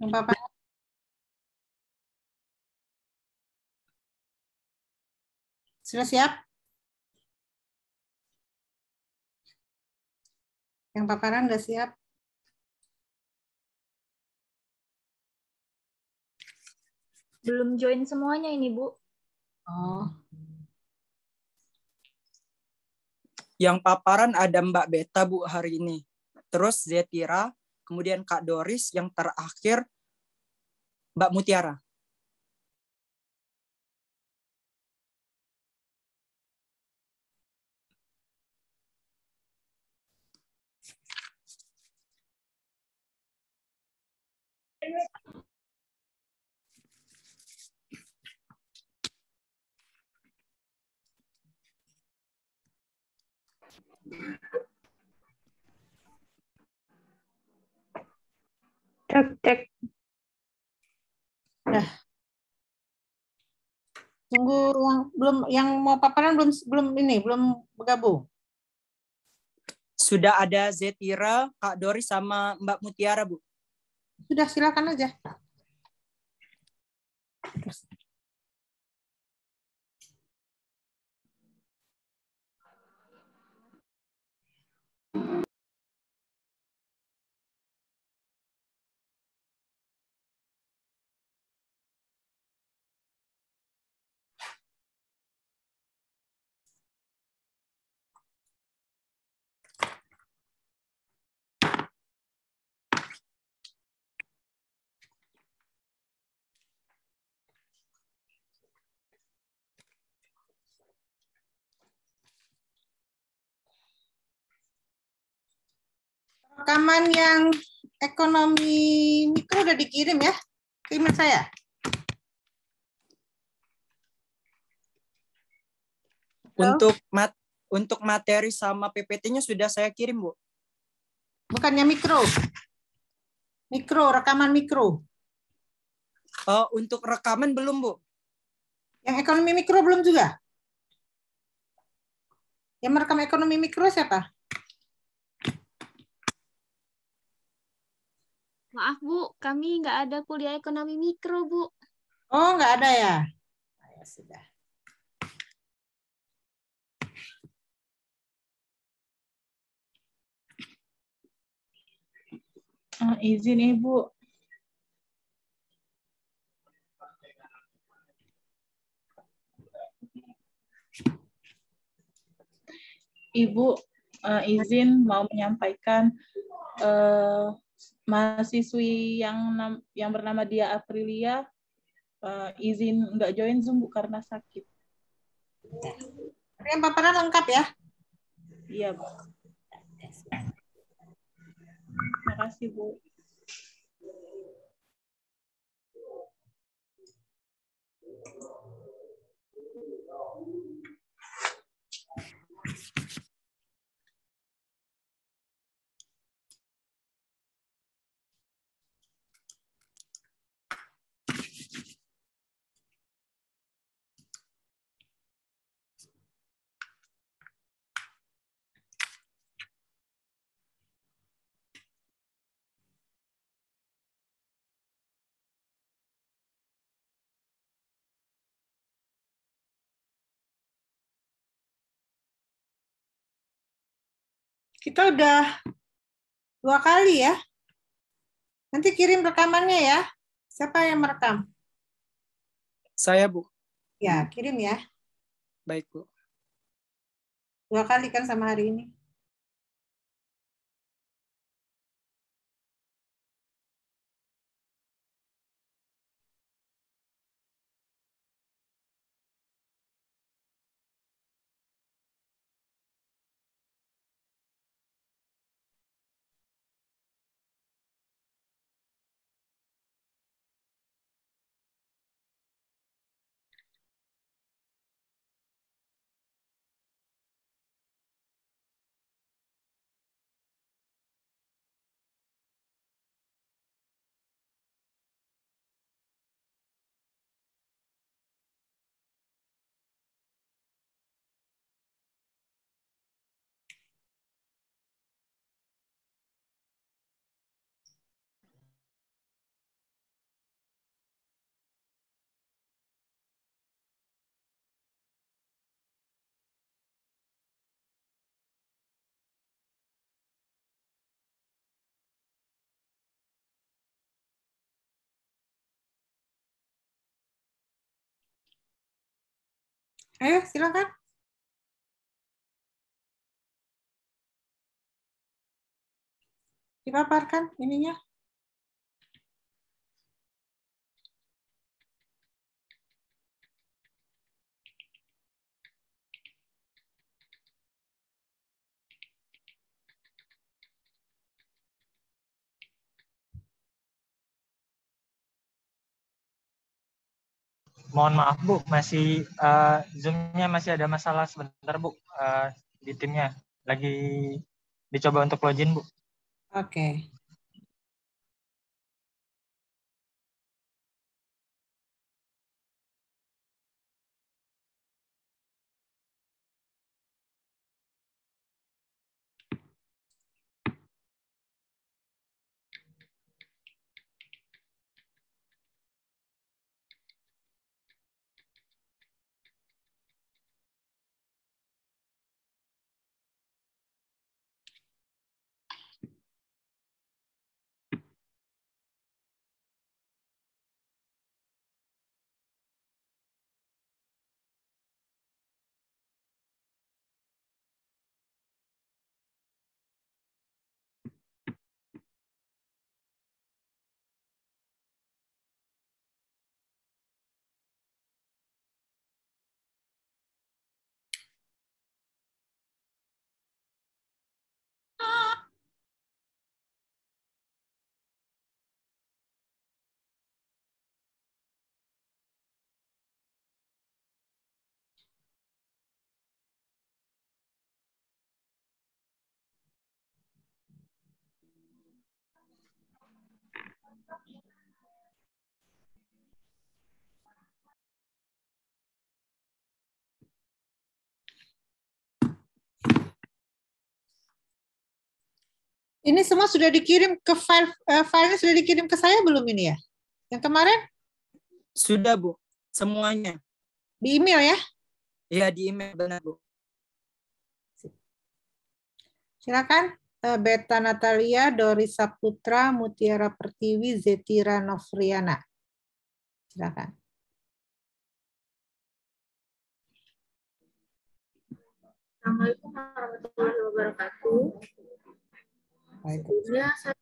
Yang Papa sudah siap? Yang paparan udah siap? Belum join semuanya ini, Bu. Oh, Yang paparan ada Mbak Beta, Bu, hari ini. Terus Zetira, kemudian Kak Doris, yang terakhir Mbak Mutiara. Cek. udah. Tunggu yang mau paparan belum bergabung. Sudah ada Zetira, Kak Doris, sama Mbak Mutiara, Bu. Sudah, silakan aja. Rekaman yang ekonomi mikro udah dikirim ya ke email saya. Untuk materi sama PPT-nya sudah saya kirim, Bu. Bukannya mikro. Mikro, rekaman mikro. Untuk rekaman belum, Bu. Yang ekonomi mikro belum juga? Yang merekam ekonomi mikro siapa? Maaf, Bu. Kami nggak ada kuliah ekonomi mikro, Bu. Oh, nggak ada ya? Ya sudah. Izin Ibu. Ibu izin mau menyampaikan mahasiswi yang bernama Dia Aprilia izin nggak join Zoom, Bu, karena sakit. Yang paparan lengkap ya? Iya, Bu. Terima kasih, Bu. Kita udah 2 kali ya. Nanti kirim rekamannya ya. Siapa yang merekam? Saya, Bu. Ya, kirim ya. Baik, Bu. 2 kali kan sama hari ini. Ayo, silakan. Dipaparkan ininya. Mohon maaf Bu, masih Zoom-nya masih ada masalah sebentar Bu, di timnya lagi dicoba untuk login Bu. Oke. Ini semua sudah dikirim ke filenya sudah dikirim ke saya belum ini ya? Yang kemarin? Sudah Bu, semuanya. Di email ya? Iya di email benar Bu. Silakan. Beta Natalia, Doris Saputra, Mutiara Pertiwi, Zetira Novriana. Silakan. Assalamualaikum warahmatullahi wabarakatuh. Sebelumnya saya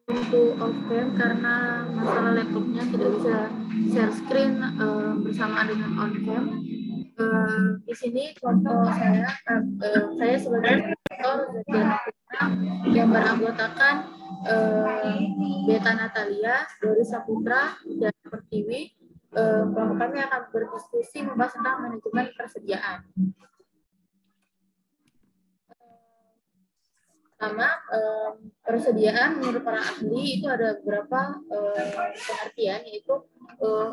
untuk off-cam karena masalah laptopnya tidak bisa share screen bersamaan dengan on-cam. Di sini contoh saya sebagai kontributor yang beranggotakan Beta Natalia, Doris Saputra, dan Pertiwi. Kelompok kami akan berdiskusi membahas tentang manajemen persediaan. Pertama, persediaan menurut para ahli itu ada beberapa pengertian, yaitu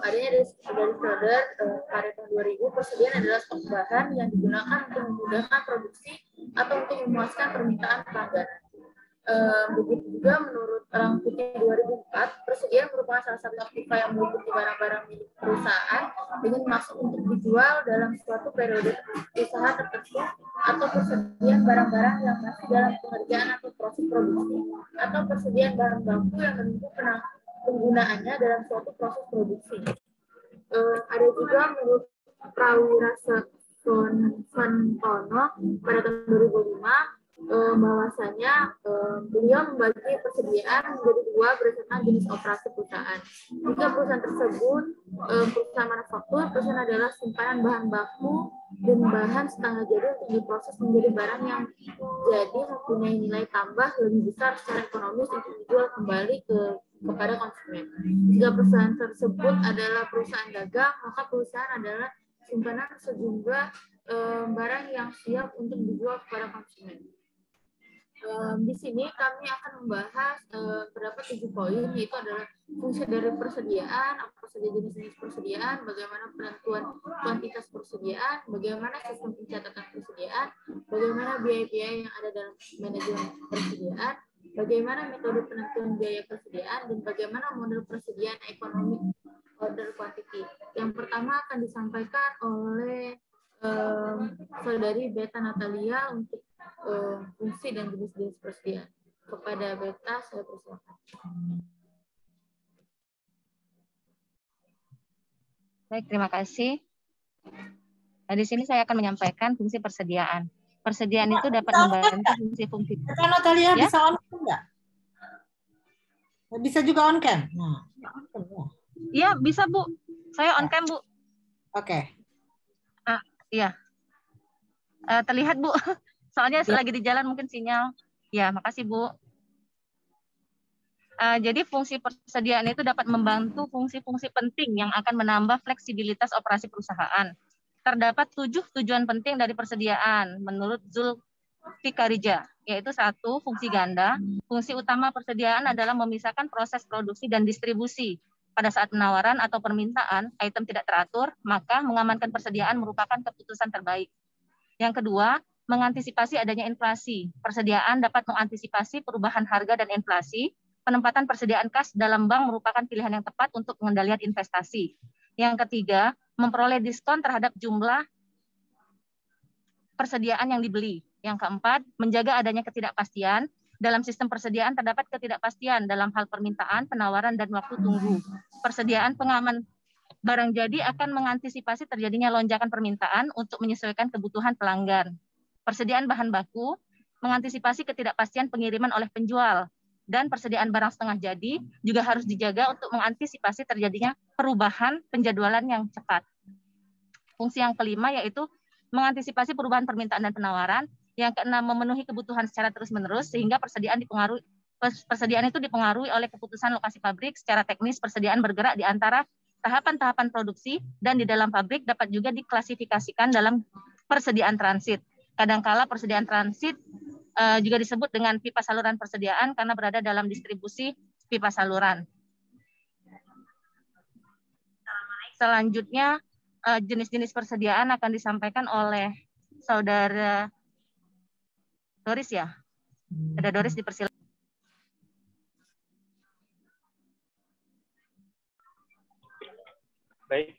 adanya dari Schroeder pada tahun 2000, persediaan adalah stok bahan yang digunakan untuk memudahkan produksi atau untuk memuaskan permintaan pelanggan. Begitu juga menurut Orang Putih 2004, persediaan merupakan salah satu aktiva yang meliputi barang-barang milik perusahaan dengan maksud untuk dijual dalam suatu periode usaha tertentu, atau persediaan barang-barang yang masih dalam pengerjaan atau proses produksi, atau persediaan bahan baku yang menunggu penggunaannya dalam suatu proses produksi. Ada juga menurut Prawira Santono pada tahun 2005, bahwasanya beliau membagi persediaan menjadi dua berdasarkan jenis operasi perusahaan. Jika perusahaan tersebut perusahaan manufaktur, perusahaan adalah simpanan bahan baku dan bahan setengah jadi untuk diproses menjadi barang yang jadi mempunyai nilai tambah lebih besar secara ekonomis untuk dijual kembali kepada konsumen. Jika perusahaan tersebut adalah perusahaan dagang, maka perusahaan adalah simpanan sejumlah barang yang siap untuk dijual kepada konsumen. Di sini kami akan membahas terdapat 7 poin, yaitu adalah fungsi dari persediaan, apa saja jenis-jenis persediaan, bagaimana penentuan kuantitas persediaan, bagaimana sistem pencatatan persediaan, bagaimana biaya-biaya yang ada dalam manajemen persediaan, bagaimana metode penentuan biaya persediaan, dan bagaimana model persediaan ekonomi order quantity. Yang pertama akan disampaikan oleh saudari Beta Natalia untuk fungsi dan jenis-jenis persediaan. Kepada Beta, saya persilakan. Baik, terima kasih. Nah, di sini saya akan menyampaikan fungsi persediaan. Persediaan itu dapat Bisa on cam membantu nggak? fungsi-fungsi. Kak Natalia Ya? bisa on cam nggak? Bisa juga on cam. Nah, on cam ya. Iya, bisa Bu. Saya on cam Bu. Oke. Iya. Terlihat Bu. Soalnya Ya. lagi di jalan mungkin sinyal. Ya, makasih Bu. Jadi fungsi persediaan itu dapat membantu fungsi-fungsi penting yang akan menambah fleksibilitas operasi perusahaan. Terdapat 7 tujuan penting dari persediaan menurut Zulfikarija, yaitu 1, fungsi ganda. Fungsi utama persediaan adalah memisahkan proses produksi dan distribusi. Pada saat penawaran atau permintaan item tidak teratur, maka mengamankan persediaan merupakan keputusan terbaik. Yang kedua, mengantisipasi adanya inflasi. Persediaan dapat mengantisipasi perubahan harga dan inflasi. Penempatan persediaan kas dalam bank merupakan pilihan yang tepat untuk pengendalian investasi. Yang ketiga, memperoleh diskon terhadap jumlah persediaan yang dibeli. Yang keempat, menjaga adanya ketidakpastian. Dalam sistem persediaan terdapat ketidakpastian dalam hal permintaan, penawaran, dan waktu tunggu. Persediaan pengaman barang jadi akan mengantisipasi terjadinya lonjakan permintaan untuk menyesuaikan kebutuhan pelanggan. Persediaan bahan baku mengantisipasi ketidakpastian pengiriman oleh penjual. Dan persediaan barang setengah jadi juga harus dijaga untuk mengantisipasi terjadinya perubahan penjadwalan yang cepat. Fungsi yang kelima yaitu mengantisipasi perubahan permintaan dan penawaran. Yang keenam, memenuhi kebutuhan secara terus-menerus sehingga persediaan itu dipengaruhi oleh keputusan lokasi pabrik. Secara teknis, persediaan bergerak di antara tahapan-tahapan produksi dan di dalam pabrik dapat juga diklasifikasikan dalam persediaan transit. Kadangkala persediaan transit juga disebut dengan pipa saluran persediaan karena berada dalam distribusi pipa saluran. Selanjutnya, jenis-jenis persediaan akan disampaikan oleh Saudara Doris ya. Ada Doris, dipersilakan. Baik,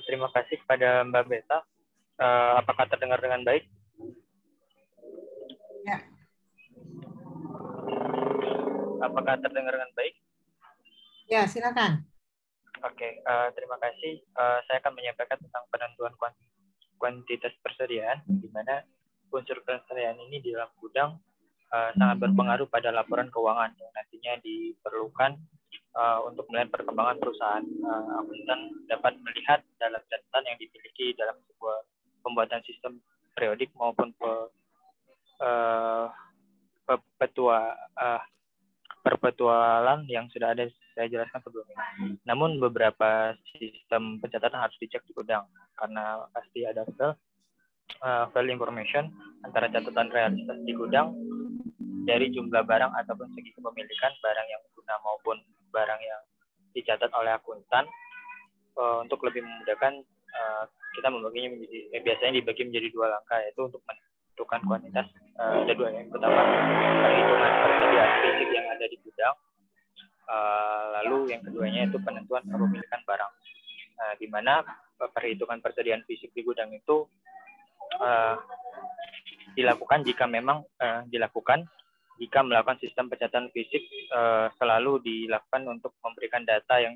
terima kasih kepada Mbak Beta. Apakah terdengar dengan baik? Ya. Apakah terdengar dengan baik? Ya, silakan. Oke, terima kasih. Saya akan menyampaikan tentang penentuan kuantitas persediaan, di mana unsur persediaan ini di dalam gudang sangat berpengaruh pada laporan keuangan yang nantinya diperlukan untuk melihat perkembangan perusahaan. Akuntan dapat melihat dalam catatan yang dimiliki dalam sebuah pembuatan sistem periodik maupun perpetualan yang sudah ada saya jelaskan sebelumnya. Namun beberapa sistem pencatatan harus dicek di gudang karena pasti ada file information antara catatan realitas di gudang dari jumlah barang ataupun segi kepemilikan barang yang guna maupun barang yang dicatat oleh akuntan. Untuk lebih memudahkan, kita membaginya biasanya dibagi menjadi 2 langkah, yaitu untuk menentukan kuantitas. Ada 2, yang pertama perhitungan persediaan fisik yang ada di gudang, lalu yang keduanya itu penentuan kepemilikan barang, di mana perhitungan persediaan fisik di gudang itu dilakukan jika memang jika melakukan sistem pencatatan fisik selalu dilakukan untuk memberikan data yang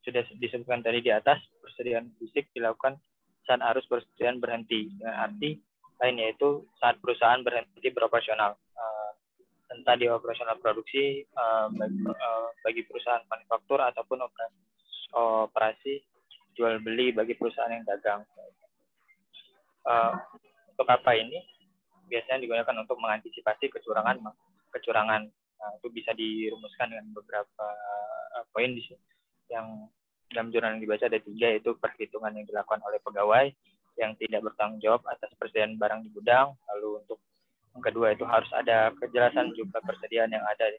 sudah disebutkan tadi di atas. Persediaan fisik dilakukan saat arus persediaan berhenti, dengan arti lain yaitu saat perusahaan berhenti beroperasional, entah di operasional produksi bagi perusahaan manufaktur ataupun operasi jual beli bagi perusahaan yang dagang. Untuk apa ini? Biasanya digunakan untuk mengantisipasi kecurangan. Itu bisa dirumuskan dengan beberapa poin di sini. Yang dalam jurnal yang dibaca ada 3, yaitu perhitungan yang dilakukan oleh pegawai yang tidak bertanggung jawab atas persediaan barang di gudang. Lalu untuk yang kedua itu harus ada kejelasan jumlah persediaan yang ada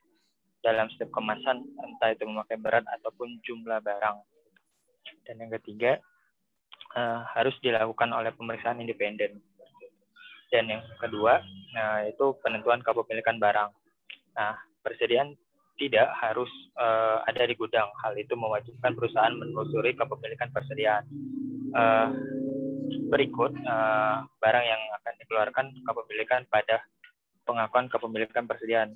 dalam setiap kemasan, entah itu memakai berat ataupun jumlah barang. Dan yang ketiga harus dilakukan oleh pemeriksaan independen. Dan yang kedua itu penentuan kepemilikan barang. Nah, persediaan tidak harus ada di gudang. Hal itu mewajibkan perusahaan menelusuri kepemilikan persediaan. Berikut barang yang akan dikeluarkan kepemilikan pada pengakuan kepemilikan persediaan.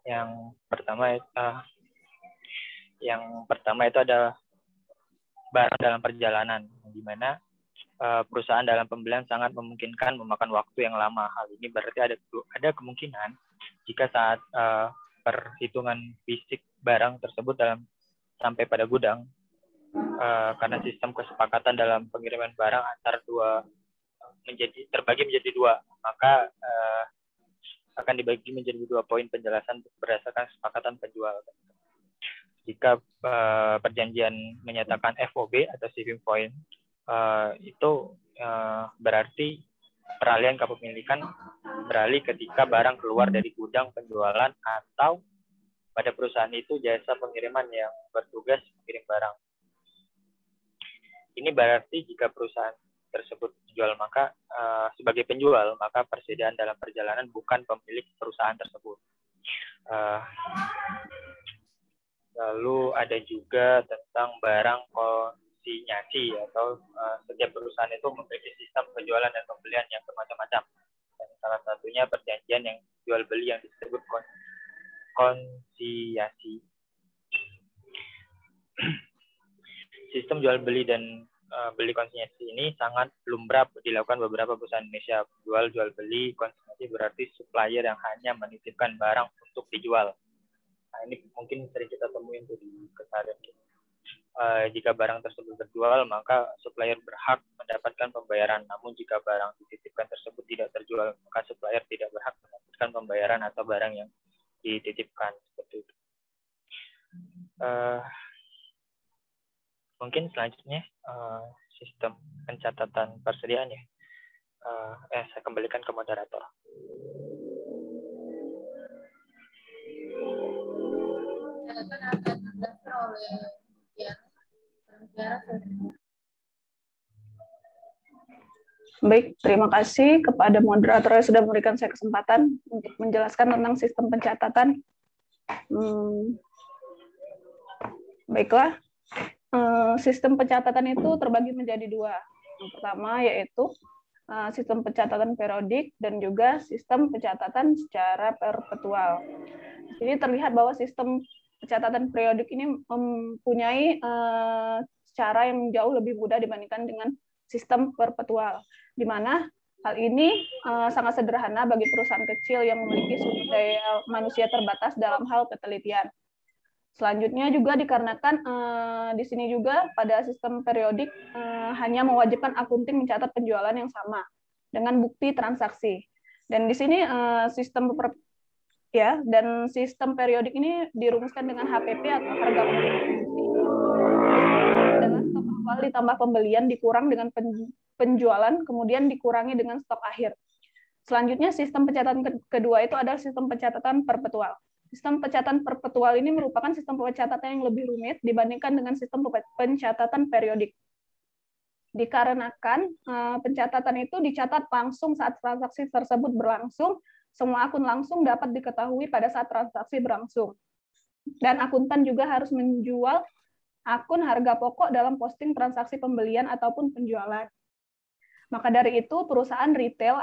Yang pertama itu ada barang dalam perjalanan, di mana perusahaan dalam pembelian sangat memungkinkan memakan waktu yang lama. Hal ini berarti ada kemungkinan jika saat perhitungan fisik barang tersebut sampai pada gudang, karena sistem kesepakatan dalam pengiriman barang antar dua terbagi menjadi dua, maka akan dibagi menjadi 2 poin penjelasan berdasarkan kesepakatan penjual. Jika perjanjian menyatakan FOB atau shipping point, itu berarti peralihan kepemilikan beralih ketika barang keluar dari gudang penjualan atau pada perusahaan itu jasa pengiriman yang bertugas mengirim barang. Ini berarti jika perusahaan tersebut menjual, maka sebagai penjual, maka persediaan dalam perjalanan bukan pemilik perusahaan tersebut. Lalu ada juga tentang barang konsinyasi, atau setiap perusahaan itu memiliki sistem penjualan dan pembelian yang bermacam-macam. Dan salah satunya perjanjian yang jual beli yang disebut konsinyasi. Sistem jual beli dan beli konsinyasi ini sangat lumrah dilakukan beberapa perusahaan Indonesia. Jual beli konsinyasi berarti supplier yang hanya menitipkan barang untuk dijual. Nah, ini mungkin sering kita temuin tuh di keseharian kita. Jika barang tersebut terjual, maka supplier berhak mendapatkan pembayaran. Namun jika barang dititipkan tersebut tidak terjual, maka supplier tidak berhak mendapatkan pembayaran atau barang yang dititipkan. Seperti itu. Mungkin selanjutnya sistem pencatatan persediaan ya. Saya kembalikan ke moderator. Baik, terima kasih kepada moderator yang sudah memberikan saya kesempatan untuk menjelaskan tentang sistem pencatatan. Baiklah. Sistem pencatatan itu terbagi menjadi 2. Yang pertama yaitu sistem pencatatan periodik dan juga sistem pencatatan secara perpetual. Jadi terlihat bahwa sistem pencatatan periodik ini mempunyai cara yang jauh lebih mudah dibandingkan dengan sistem perpetual, di mana hal ini sangat sederhana bagi perusahaan kecil yang memiliki sumber daya manusia terbatas dalam hal penelitian. Selanjutnya juga dikarenakan di sini juga pada sistem periodik hanya mewajibkan akunting mencatat penjualan yang sama dengan bukti transaksi. Dan di sini sistem periodik ini dirumuskan dengan HPP atau harga adalah stok awal ditambah pembelian dikurang dengan penjualan, kemudian dikurangi dengan stok akhir. Selanjutnya sistem pencatatan kedua itu adalah sistem pencatatan perpetual. Sistem pencatatan perpetual ini merupakan sistem pencatatan yang lebih rumit dibandingkan dengan sistem pencatatan periodik. Dikarenakan pencatatan itu dicatat langsung saat transaksi tersebut berlangsung, semua akun langsung dapat diketahui pada saat transaksi berlangsung. Dan akuntan juga harus menjual akun harga pokok dalam posting transaksi pembelian ataupun penjualan. Maka dari itu, perusahaan retail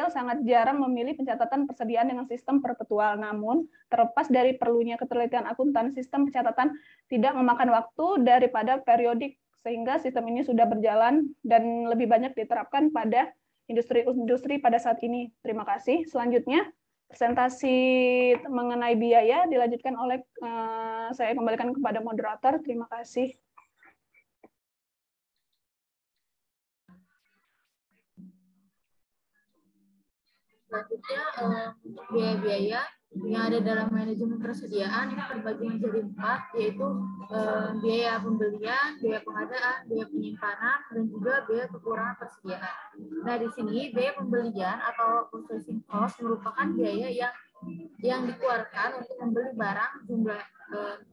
sangat jarang memilih pencatatan persediaan dengan sistem perpetual. Namun, terlepas dari perlunya ketelitian akuntan, sistem pencatatan tidak memakan waktu daripada periodik, sehingga sistem ini sudah berjalan dan lebih banyak diterapkan pada industri pada saat ini. Terima kasih. Selanjutnya, presentasi mengenai biaya dilanjutkan oleh saya kembalikan kepada moderator. Terima kasih. Selanjutnya, biaya-biaya yang ada dalam manajemen persediaan ini terbagi menjadi 4, yaitu biaya pembelian, biaya pengadaan, biaya penyimpanan, dan juga biaya kekurangan persediaan. Nah, di sini biaya pembelian atau processing cost merupakan biaya yang dikeluarkan untuk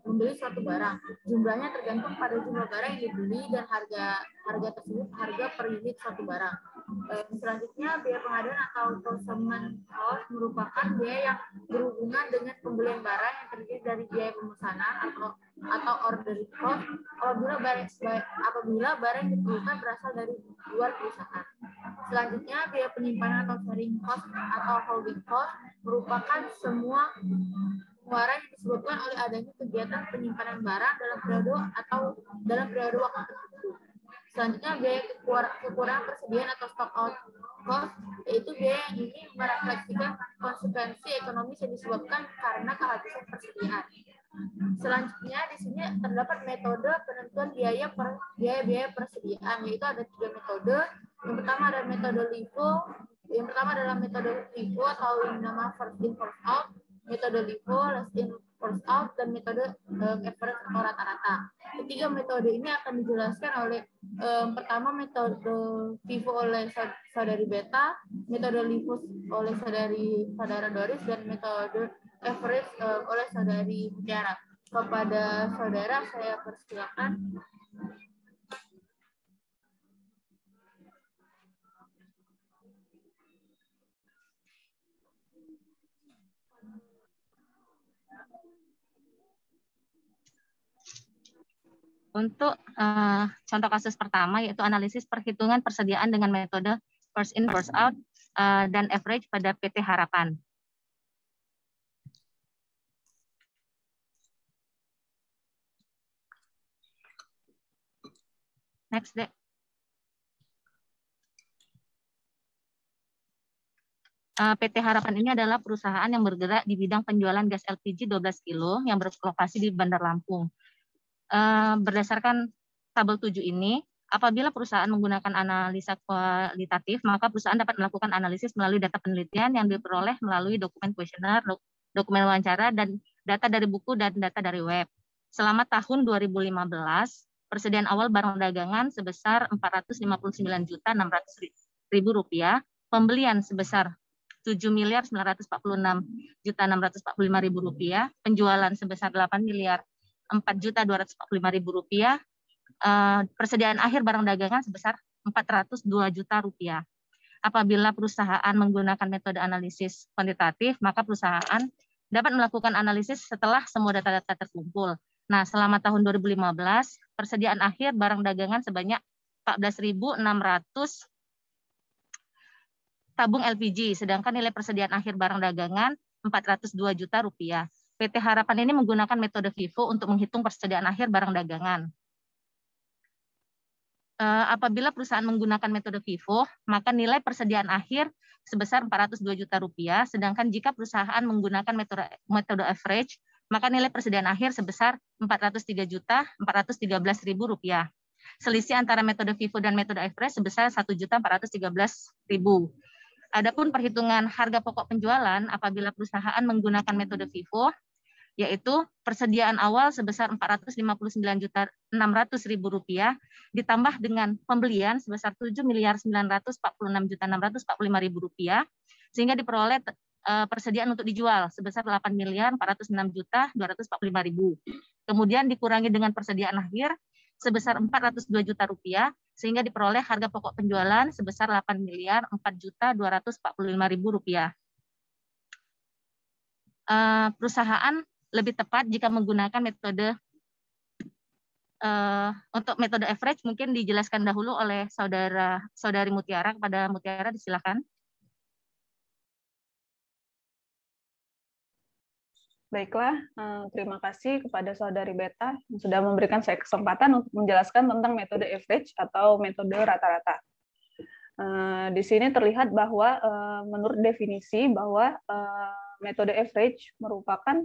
membeli suatu barang. Jumlahnya tergantung pada jumlah barang yang dibeli dan harga tersebut harga per unit suatu barang. Selanjutnya, biaya pengadaan atau fulfillment cost merupakan biaya yang berhubungan dengan pembelian barang yang terdiri dari biaya pemesanan atau ordering cost apabila barang yang diperlukan berasal dari luar perusahaan. Selanjutnya, biaya penyimpanan atau carrying cost atau holding cost merupakan semua pengeluaran yang disebabkan oleh adanya kegiatan penyimpanan barang dalam periode atau dalam periode waktu tertentu. Selanjutnya, biaya kekurangan persediaan atau stock out cost, yaitu biaya yang ini merefleksikan konsekuensi ekonomis yang disebabkan karena kehabisan persediaan. Selanjutnya, di sini terdapat metode penentuan biaya persediaan, yaitu ada 3 metode. Yang pertama adalah metode LIFO. Yang pertama adalah metode LIFO atau yang nama first in first out, metode LIFO, last in first out, dan metode average atau rata-rata. Ketiga metode ini akan dijelaskan oleh pertama metode FIFO oleh saudari Beta, metode LIFO oleh saudara Doris, dan metode average oleh saudari Mutiara. Kepada saudara saya persilakan. Untuk contoh kasus pertama, yaitu analisis perhitungan persediaan dengan metode first in, first out, dan average pada PT Harapan. Next, Dek. PT Harapan ini adalah perusahaan yang bergerak di bidang penjualan gas LPG 12 kilo yang berlokasi di Bandar Lampung. Berdasarkan tabel 7 ini, apabila perusahaan menggunakan analisa kualitatif, maka perusahaan dapat melakukan analisis melalui data penelitian yang diperoleh melalui dokumen kuesioner, dokumen wawancara, dan data dari buku dan data dari web. Selama tahun 2015, persediaan awal barang dagangan sebesar Rp459.600.000, pembelian sebesar Rp7.946.645.000, penjualan sebesar Rp8.004.245.000, persediaan akhir barang dagangan sebesar Rp402 juta. Apabila perusahaan menggunakan metode analisis kuantitatif, maka perusahaan dapat melakukan analisis setelah semua data-data terkumpul. Nah, selama tahun 2015, persediaan akhir barang dagangan sebanyak 14.600 tabung LPG, sedangkan nilai persediaan akhir barang dagangan Rp402 juta. PT Harapan ini menggunakan metode FIFO untuk menghitung persediaan akhir barang dagangan. Apabila perusahaan menggunakan metode FIFO, maka nilai persediaan akhir sebesar Rp402 juta, sedangkan jika perusahaan menggunakan metode average, maka nilai persediaan akhir sebesar Rp403.413.000. Selisih antara metode FIFO dan metode average sebesar Rp1.413.000. Adapun perhitungan harga pokok penjualan apabila perusahaan menggunakan metode FIFO, yaitu persediaan awal sebesar Rp459.600.000 ditambah dengan pembelian sebesar Rp7.946.645.000, sehingga diperoleh persediaan untuk dijual sebesar Rp8.406.245.000. Kemudian dikurangi dengan persediaan akhir sebesar Rp402 juta, sehingga diperoleh harga pokok penjualan sebesar Rp8.004.245.000. Perusahaan lebih tepat jika menggunakan metode untuk metode average, mungkin dijelaskan dahulu oleh saudari Mutiara. Kepada Mutiara, disilakan. Baiklah, terima kasih kepada saudari Beta yang sudah memberikan saya kesempatan untuk menjelaskan tentang metode average atau metode rata-rata. Di sini terlihat bahwa menurut definisi bahwa metode average merupakan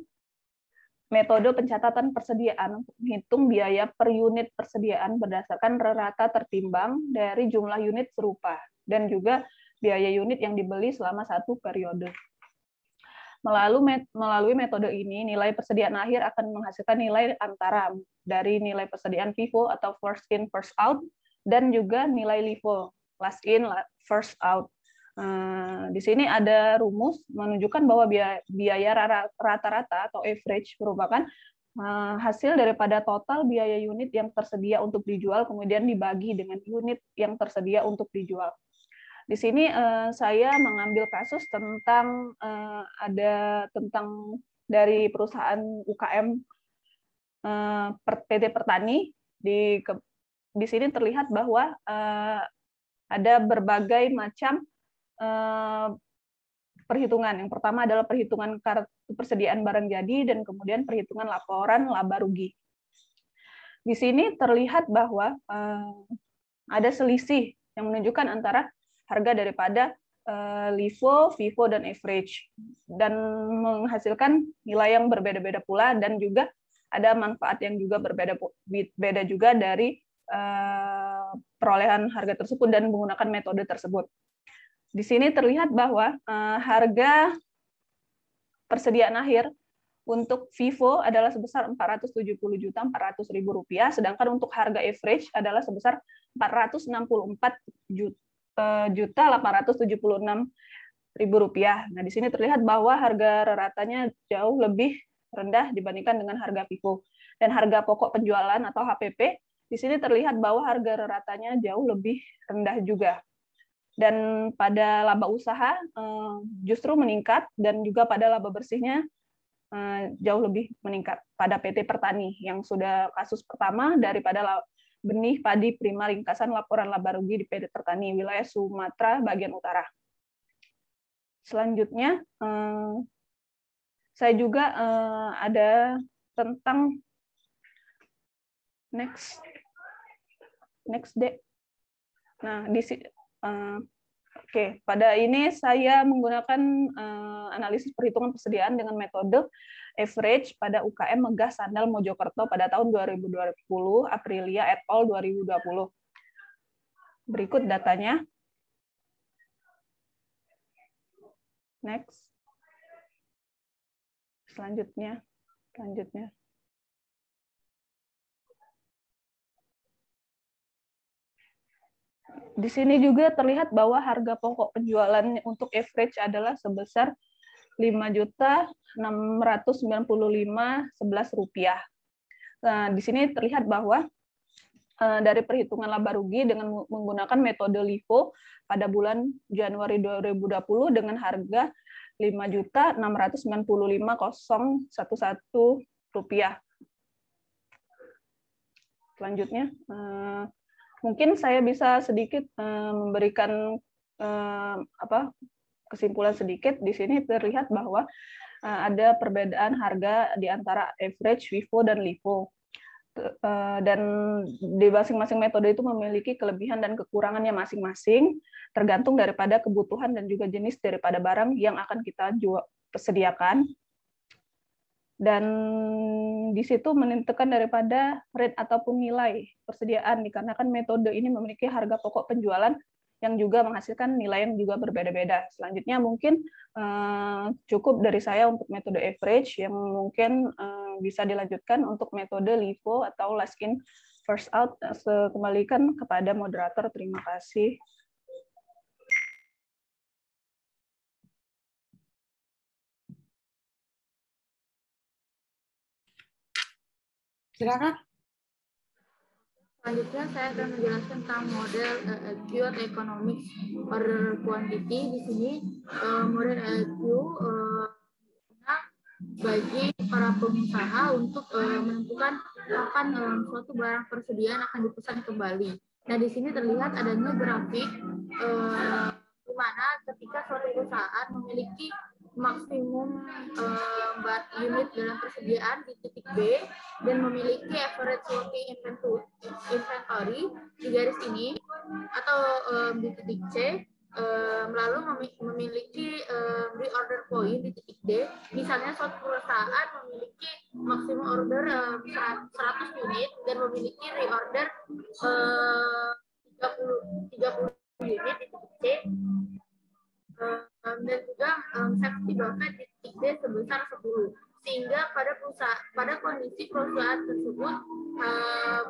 metode pencatatan persediaan untuk menghitung biaya per unit persediaan berdasarkan rata tertimbang dari jumlah unit serupa dan juga biaya unit yang dibeli selama satu periode. Melalui metode ini, nilai persediaan akhir akan menghasilkan nilai antara dari nilai persediaan FIFO atau first in, first out, dan juga nilai LIFO, last in, first out. Di sini ada rumus menunjukkan bahwa biaya rata-rata atau average merupakan hasil daripada total biaya unit yang tersedia untuk dijual, kemudian dibagi dengan unit yang tersedia untuk dijual. Di sini saya mengambil kasus tentang tentang dari perusahaan UKM PT Pertani. Di sini terlihat bahwa ada berbagai macam perhitungan. Yang pertama adalah perhitungan kartu persediaan barang jadi dan kemudian perhitungan laporan laba rugi. Di sini terlihat bahwa ada selisih yang menunjukkan antara harga daripada LIFO, FIFO, dan average, dan menghasilkan nilai yang berbeda-beda pula, dan juga ada manfaat yang juga berbeda juga dari perolehan harga tersebut dan menggunakan metode tersebut. Di sini terlihat bahwa harga persediaan akhir untuk FIFO adalah sebesar Rp470.400.000, sedangkan untuk harga average adalah sebesar Rp464.876.000. Nah, di sini terlihat bahwa harga ratanya jauh lebih rendah dibandingkan dengan harga FIFO. Dan harga pokok penjualan atau HPP, di sini terlihat bahwa harga ratanya jauh lebih rendah juga. Dan pada laba usaha justru meningkat, dan juga pada laba bersihnya jauh lebih meningkat pada PT Pertani yang sudah kasus pertama daripada benih padi prima ringkasan laporan laba rugi di PT Pertani wilayah Sumatera bagian utara. Selanjutnya saya juga ada tentang next deh. Nah, Oke, pada ini saya menggunakan analisis perhitungan persediaan dengan metode average pada UKM Megah Sandal Mojokerto pada tahun 2020, Aprilia et al. 2020. Berikut datanya. Next. Selanjutnya. Di sini juga terlihat bahwa harga pokok penjualan untuk average adalah sebesar Rp5.695.11. Nah, di sini terlihat bahwa dari perhitungan laba rugi dengan menggunakan metode LIFO pada bulan Januari 2020 dengan harga Rp5.695.011. Selanjutnya, mungkin saya bisa sedikit memberikan kesimpulan sedikit. Di sini terlihat bahwa ada perbedaan harga di antara average, FIFO, dan LIFO. Dan di masing-masing metode itu memiliki kelebihan dan kekurangannya masing-masing, tergantung daripada kebutuhan dan juga jenis daripada barang yang akan kita sediakan. Dan di situ menentukan daripada rate ataupun nilai persediaan, dikarenakan metode ini memiliki harga pokok penjualan yang juga menghasilkan nilai yang juga berbeda-beda. Selanjutnya mungkin cukup dari saya untuk metode average, yang mungkin bisa dilanjutkan untuk metode LIFO atau last in first out. Kembalikan kepada moderator. Terima kasih. Silakan. Selanjutnya saya akan menjelaskan tentang model EQ atau Economics per Quantity. Di sini model EQ bagi para pengusaha untuk menentukan kapan suatu barang persediaan akan dipesan kembali. Nah, di sini terlihat adanya grafik di mana ketika suatu perusahaan memiliki maksimum unit dalam persediaan di titik B dan memiliki average working inventory di garis ini atau di titik C, lalu memiliki reorder point di titik D. Misalnya suatu perusahaan memiliki maksimum order 100 unit dan memiliki reorder 30 unit di titik C, dan juga safety buffer di titik D sebesar 10, sehingga pada kondisi perusahaan tersebut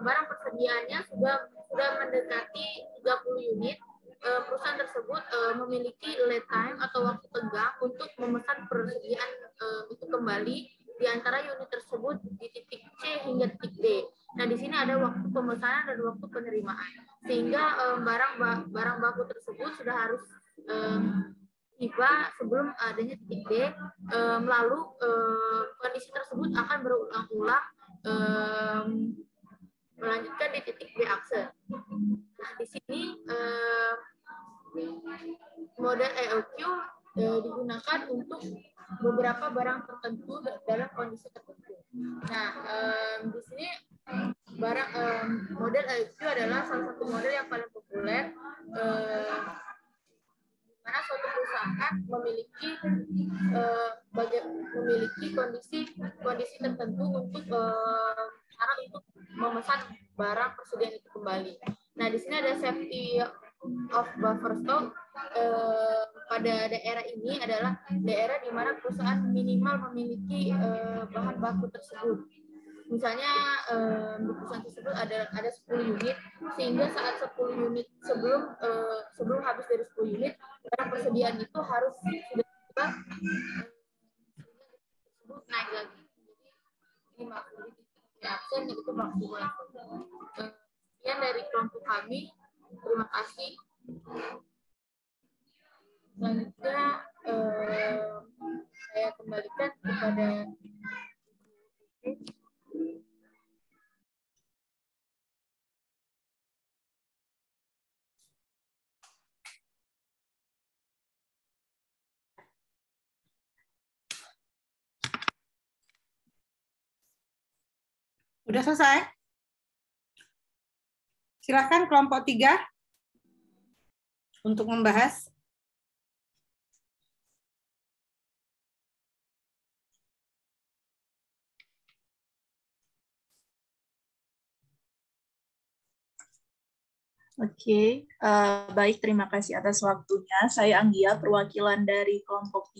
barang persediaannya sudah mendekati 30 unit, perusahaan tersebut memiliki lead time atau waktu tenggang untuk memesan persediaan itu kembali di antara unit tersebut di titik C hingga titik D. Nah, di sini ada waktu pemesanan dan waktu penerimaan, sehingga barang baku tersebut sudah harus tiba sebelum adanya titik D, lalu kondisi tersebut akan berulang-ulang melanjutkan di titik B akse. Nah, di sini model EOQ digunakan untuk beberapa barang tertentu dalam kondisi tertentu. Nah, di sini model IQ adalah salah satu model yang paling populer, di mana suatu perusahaan memiliki kondisi tertentu untuk memesan barang persediaan itu kembali. Nah, di sini ada safety of buffer stock. Pada daerah ini adalah daerah di mana perusahaan minimal memiliki bahan baku tersebut. Misalnya di perusahaan tersebut ada 10 unit, sehingga saat 10 unit sebelum habis dari 10 unit, barang persediaan itu harus sudah naik lagi. Jadi absen itu maksimal. Sekian dari kelompok kami. Terima kasih. Selanjutnya saya kembalikan kepada Udah selesai? Silakan kelompok 3 untuk membahas. Oke, baik, terima kasih atas waktunya. Saya Anggia, perwakilan dari kelompok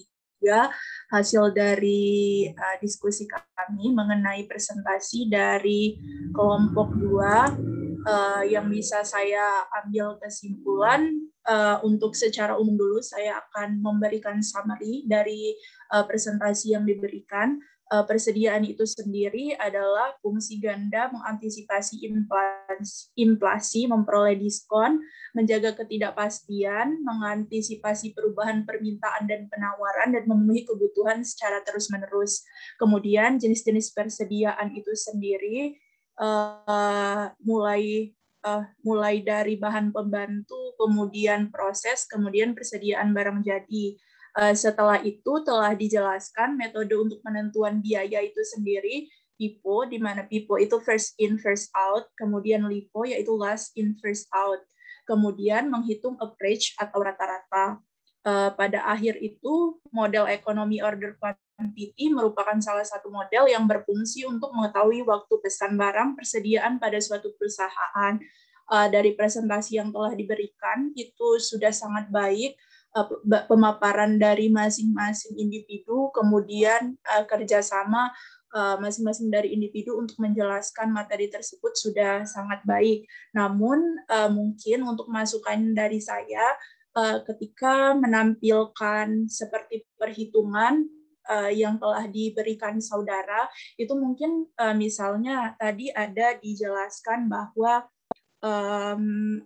3, hasil dari diskusi kami mengenai presentasi dari kelompok 2 yang bisa saya ambil kesimpulan. Untuk secara umum dulu, saya akan memberikan summary dari presentasi yang diberikan. Persediaan itu sendiri adalah fungsi ganda mengantisipasi inflasi, memperoleh diskon, menjaga ketidakpastian, mengantisipasi perubahan permintaan dan penawaran, dan memenuhi kebutuhan secara terus-menerus. Kemudian jenis-jenis persediaan itu sendiri mulai dari bahan pembantu, kemudian proses, kemudian persediaan barang jadi. Setelah itu telah dijelaskan metode untuk penentuan biaya itu sendiri, PIPO, di mana PIPO itu first in, first out, kemudian LIFO yaitu last in, first out. Kemudian menghitung average atau rata-rata. Pada akhir itu, model ekonomi order quantity merupakan salah satu model yang berfungsi untuk mengetahui waktu pesan barang persediaan pada suatu perusahaan. Dari presentasi yang telah diberikan, itu sudah sangat baik, pemaparan dari masing-masing individu, kemudian kerjasama masing-masing dari individu untuk menjelaskan materi tersebut sudah sangat baik. Namun mungkin untuk masukan dari saya, ketika menampilkan seperti perhitungan yang telah diberikan saudara, itu mungkin misalnya tadi ada dijelaskan bahwa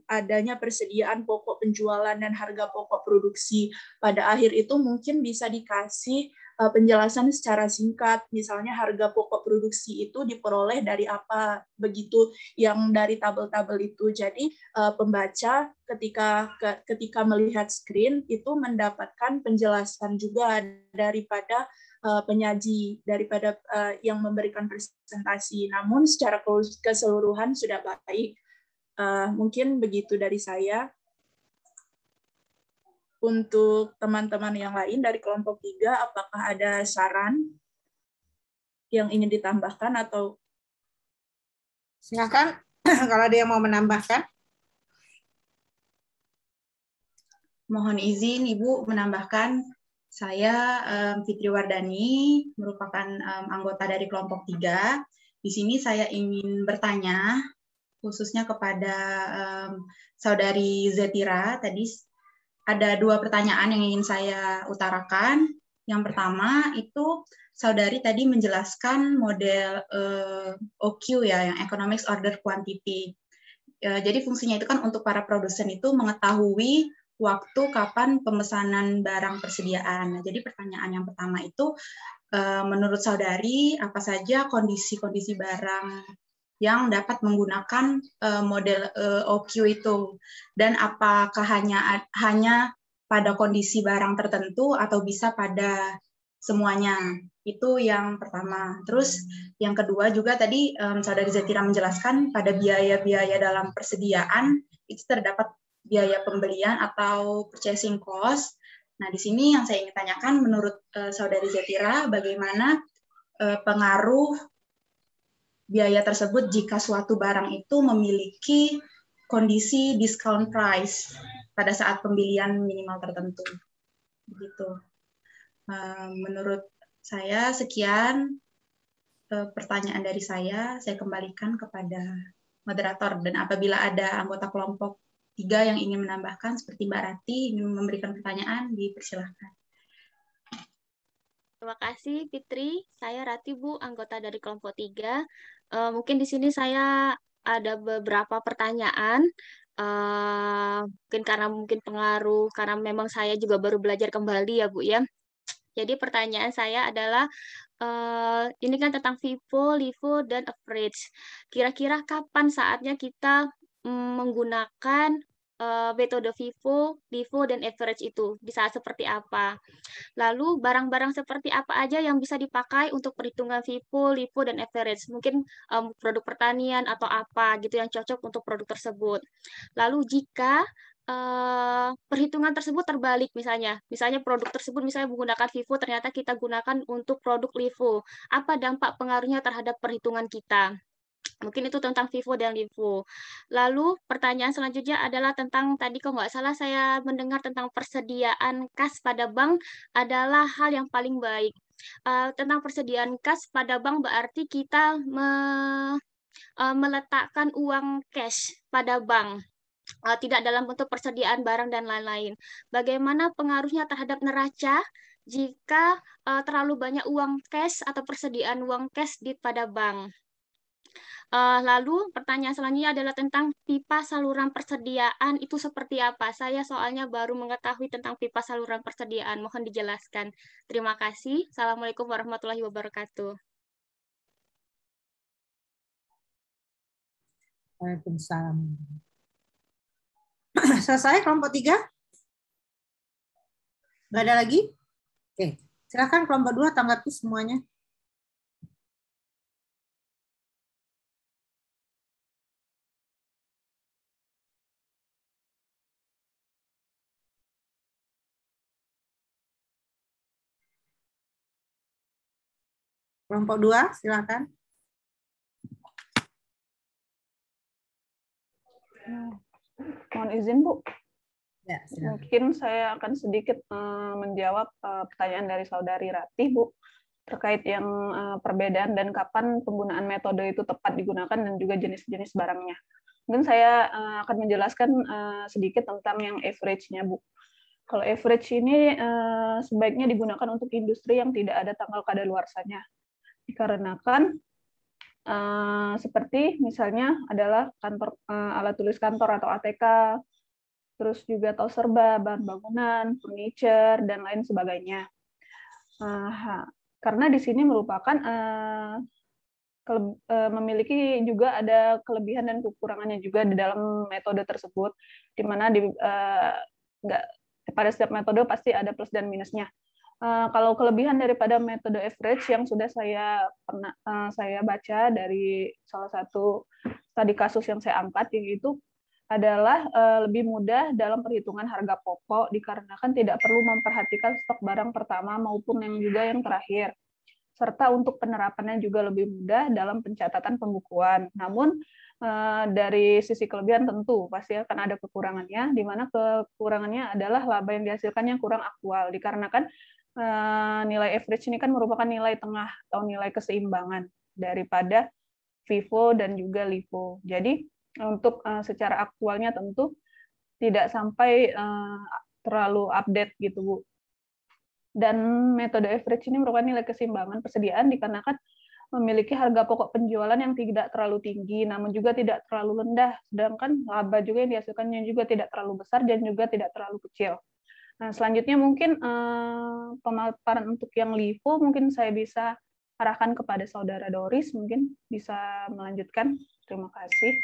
adanya persediaan pokok penjualan dan harga pokok produksi. Pada akhir itu mungkin bisa dikasih penjelasan secara singkat, misalnya harga pokok produksi itu diperoleh dari apa, begitu yang dari tabel-tabel itu. Jadi pembaca ketika melihat screen itu mendapatkan penjelasan juga daripada penyaji, daripada yang memberikan presentasi. Namun secara keseluruhan sudah baik. Mungkin begitu dari saya. Untuk teman-teman yang lain dari kelompok 3, apakah ada saran yang ingin ditambahkan atau? Silakan kalau ada yang mau menambahkan. Mohon izin Ibu menambahkan, saya Fitri Wardani, merupakan anggota dari kelompok 3. Di sini saya ingin bertanya khususnya kepada Saudari Zetira. Tadi ada 2 pertanyaan yang ingin saya utarakan. Yang pertama itu Saudari tadi menjelaskan model OQ ya, yang Economics Order Quantity. Jadi fungsinya itu kan untuk para produsen itu mengetahui waktu kapan pemesanan barang persediaan. Nah, jadi pertanyaan yang pertama itu, menurut Saudari, apa saja kondisi-kondisi barang yang dapat menggunakan model OQ itu, dan apakah hanya pada kondisi barang tertentu atau bisa pada semuanya. Itu yang pertama. Terus yang kedua juga tadi Saudari Zetira menjelaskan pada biaya-biaya dalam persediaan itu terdapat biaya pembelian atau purchasing cost. Nah, di sini yang saya ingin tanyakan menurut Saudari Zetira bagaimana pengaruh biaya tersebut jika suatu barang itu memiliki kondisi discount price pada saat pembelian minimal tertentu. Begitu. Menurut saya sekian pertanyaan dari saya kembalikan kepada moderator, dan apabila ada anggota kelompok 3 yang ingin menambahkan seperti Mbak Rati ingin memberikan pertanyaan, dipersilahkan. Terima kasih Fitri. Saya Rati Bu, anggota dari kelompok 3. Mungkin di sini saya ada beberapa pertanyaan. Mungkin pengaruh karena memang saya juga baru belajar kembali ya Bu ya. Jadi pertanyaan saya adalah ini kan tentang FIFO, LIFO, dan average. Kira-kira kapan saatnya kita menggunakan metode FIFO, LIFO, dan average itu? Di saat seperti apa? Lalu barang-barang seperti apa aja yang bisa dipakai untuk perhitungan FIFO, LIFO, dan average? Mungkin produk pertanian atau apa gitu yang cocok untuk produk tersebut. Lalu jika perhitungan tersebut terbalik misalnya produk tersebut misalnya menggunakan FIFO, ternyata kita gunakan untuk produk LIFO, apa dampak pengaruhnya terhadap perhitungan kita? Mungkin itu tentang FIFO dan LIFO. Lalu pertanyaan selanjutnya adalah tentang tadi kalau nggak salah saya mendengar tentang persediaan kas pada bank adalah hal yang paling baik. Tentang persediaan kas pada bank berarti kita meletakkan uang cash pada bank. Tidak dalam bentuk persediaan barang dan lain-lain. Bagaimana pengaruhnya terhadap neraca jika terlalu banyak uang cash atau persediaan uang cash pada bank? Lalu pertanyaan selanjutnya adalah tentang pipa saluran persediaan itu seperti apa? Saya soalnya baru mengetahui tentang pipa saluran persediaan. Mohon dijelaskan. Terima kasih. Assalamualaikum warahmatullahi wabarakatuh. Waalaikumsalam. Selesai kelompok 3? Nggak ada lagi? Oke, silakan kelompok 2 tanggapi semuanya. Kelompok 2, silakan. Mohon izin, Bu. Ya, mungkin saya akan sedikit menjawab pertanyaan dari Saudari Ratih, Bu, terkait yang perbedaan dan kapan penggunaan metode itu tepat digunakan dan juga jenis-jenis barangnya. Mungkin saya akan menjelaskan sedikit tentang yang average-nya, Bu. Kalau average ini sebaiknya digunakan untuk industri yang tidak ada tanggal kadaluarsanya. Dikarenakan seperti misalnya adalah kantor alat tulis kantor atau ATK, terus juga tos serba, bahan bangunan, furniture, dan lain sebagainya. Karena di sini merupakan memiliki juga ada kelebihan dan kekurangannya juga di dalam metode tersebut, di mana pada setiap metode pasti ada plus dan minusnya. Kalau kelebihan daripada metode average yang sudah saya baca dari salah satu studi kasus yang saya angkat, yaitu adalah lebih mudah dalam perhitungan harga pokok dikarenakan tidak perlu memperhatikan stok barang pertama maupun yang juga yang terakhir. Serta untuk penerapannya juga lebih mudah dalam pencatatan pembukuan. Namun dari sisi kelebihan tentu pasti akan ada kekurangannya, di mana kekurangannya adalah laba yang dihasilkan yang kurang aktual dikarenakan nilai average ini kan merupakan nilai tengah atau nilai keseimbangan daripada FIFO dan juga LIFO. Jadi untuk secara aktualnya tentu tidak sampai terlalu update gitu, Bu. Dan metode average ini merupakan nilai keseimbangan persediaan dikarenakan memiliki harga pokok penjualan yang tidak terlalu tinggi namun juga tidak terlalu rendah, sedangkan laba juga yang dihasilkannya juga tidak terlalu besar dan juga tidak terlalu kecil. Nah, selanjutnya mungkin pemaparan untuk yang LIFO mungkin saya bisa arahkan kepada Saudara Doris, mungkin bisa melanjutkan. Terima kasih.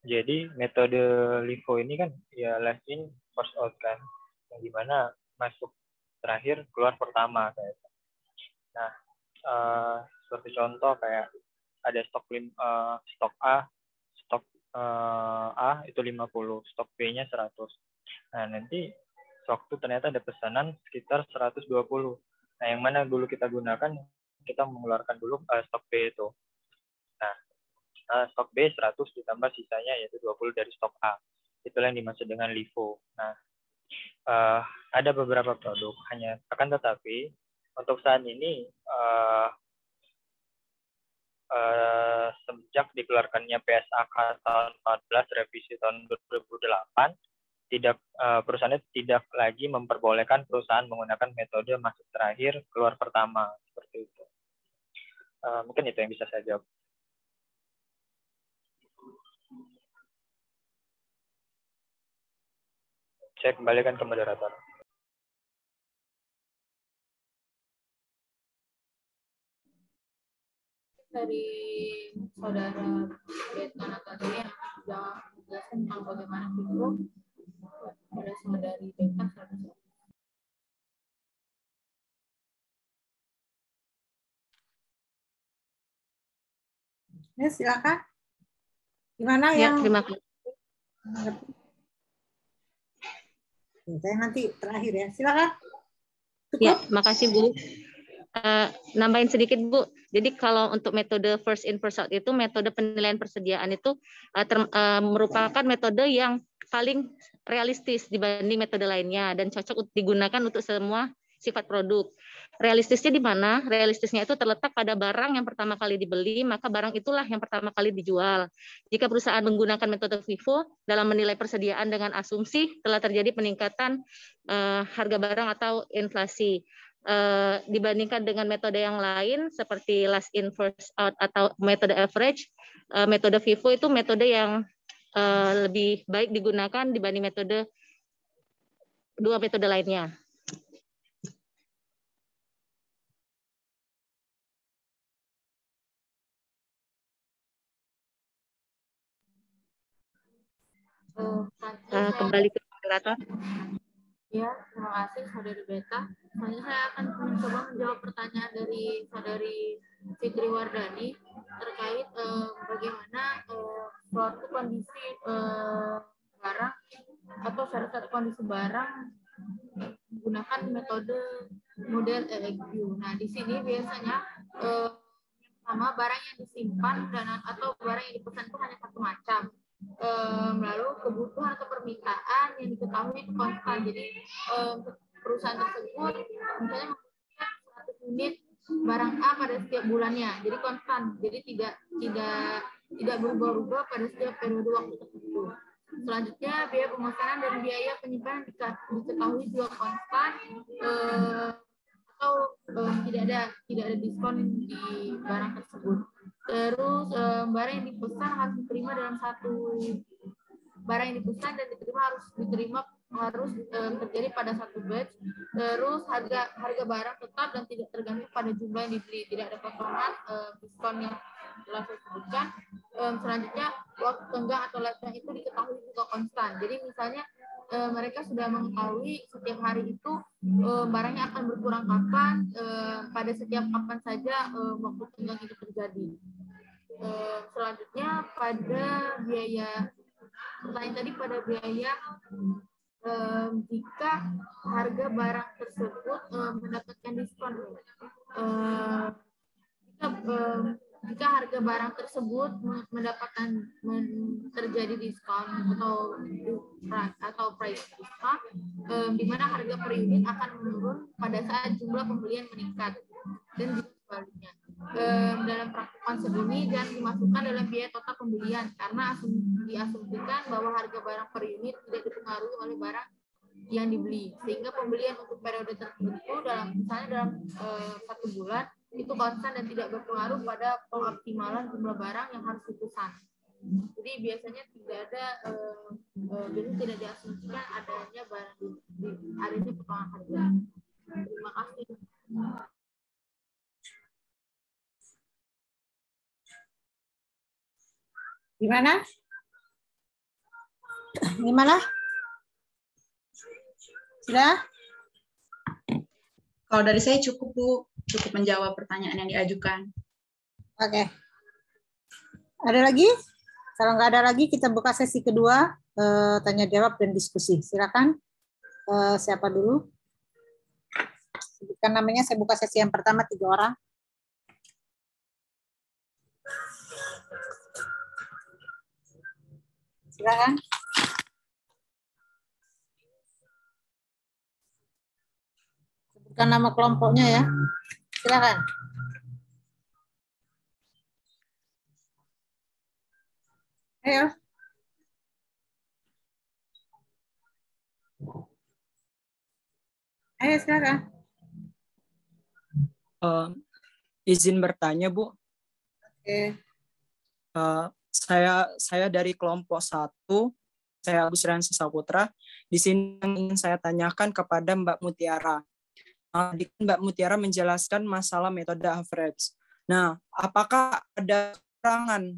Jadi metode LIFO ini kan ya last in first out kan, yang dimana masuk terakhir keluar pertama kayak. Nah, seperti contoh kayak ada stok A, stok A itu 50, stok B-nya 100. Nah, nanti waktu ternyata ada pesanan sekitar 120. Nah, yang mana dulu kita gunakan, kita mengeluarkan dulu stok B itu. Nah, stok B 100 ditambah sisanya yaitu 20 dari stok A. Itulah yang dimaksud dengan LIFO. Nah, ada beberapa produk, hanya akan tetapi untuk saat ini sejak dikeluarkannya PSAK tahun 14 revisi tahun 2008, perusahaannya tidak lagi memperbolehkan perusahaan menggunakan metode masuk terakhir keluar pertama seperti itu. Mungkin itu yang bisa saya jawab. Saya kembalikan ke moderator. Dari saudara Beta Natalia yang sudah menjelaskan tentang bagaimana itu pada saudari Beta. Ya, silakan. Gimana Ya, yang terima kasih. saya nanti terakhir ya. Silakan. Ya, makasih Bu. Nambahin sedikit Bu. Jadi kalau untuk metode first in first out itu metode penilaian persediaan itu merupakan metode yang paling realistis dibanding metode lainnya dan cocok digunakan untuk semua sifat produk. Realistisnya di mana? Realistisnya itu terletak pada barang yang pertama kali dibeli, maka barang itulah yang pertama kali dijual. Jika perusahaan menggunakan metode FIFO dalam menilai persediaan dengan asumsi telah terjadi peningkatan harga barang atau inflasi. Dibandingkan dengan metode yang lain seperti last in first out atau metode average, metode FIFO itu metode yang lebih baik digunakan dibanding dua metode lainnya. Kembali ke moderator. Ya, terima kasih saudari Beta. Selanjutnya saya akan mencoba menjawab pertanyaan dari saudari Fitri Wardani terkait bagaimana suatu kondisi barang atau syarat kondisi barang menggunakan metode model EEQ. Nah, di sini biasanya pertama barang yang disimpan dan atau barang yang dipesan itu hanya satu macam. Lalu kebutuhan atau permintaan yang diketahui itu konstan. Jadi perusahaan tersebut misalnya membutuhkan 100 unit barang A pada setiap bulannya, jadi konstan. Jadi tidak berubah-ubah pada setiap periode waktu tertentu. Selanjutnya biaya pemesanan dan biaya penyimpanan diketahui juga konstan atau tidak ada diskon di barang tersebut. Terus barang yang dipesan harus diterima dalam satu barang yang dipesan dan harus terjadi pada satu batch. Terus harga barang tetap dan tidak tergantung pada jumlah yang dibeli, tidak ada potongan diskon yang telah saya sebutkan. Selanjutnya waktu tenggang atau lifetime itu diketahui juga konstan. Jadi misalnya mereka sudah mengetahui setiap hari itu barangnya akan berkurang kapan, pada setiap kapan saja waktu tenggang itu terjadi. Selanjutnya pada biaya, pertanyaan tadi pada biaya jika harga barang tersebut mendapatkan diskon. Jika harga barang tersebut mendapatkan terjadi diskon atau price diskon, di mana harga per unit akan menurun pada saat jumlah pembelian meningkat dan juga sebaliknya. Dalam praktek sebelumnya dan dimasukkan dalam biaya total pembelian karena diasumsikan bahwa harga barang per unit tidak dipengaruhi oleh barang yang dibeli, sehingga pembelian untuk periode tertentu misalnya dalam 1 bulan itu konstan dan tidak berpengaruh pada pengoptimalan jumlah barang yang harus dipesan. Jadi biasanya tidak diasumsikan adanya barang adanya potongan harga. Terima kasih. Gimana? Gimana? Sudah? Kalau dari saya cukup, Bu. Cukup menjawab pertanyaan yang diajukan. Oke. Ada lagi? Kalau nggak ada lagi, kita buka sesi kedua, tanya jawab dan diskusi. Silakan. Siapa dulu? Sebutkan namanya, saya buka sesi yang pertama 3 orang. Silakan. Sebutkan nama kelompoknya ya. Silakan. Ayo. Ayo silakan. Izin bertanya, Bu. Oke. Saya dari kelompok 1, saya Agus Riansyah Saputra. Di sini yang ingin saya tanyakan kepada Mbak Mutiara. Mbak Mutiara menjelaskan masalah metode average. Nah, apakah ada kekurangan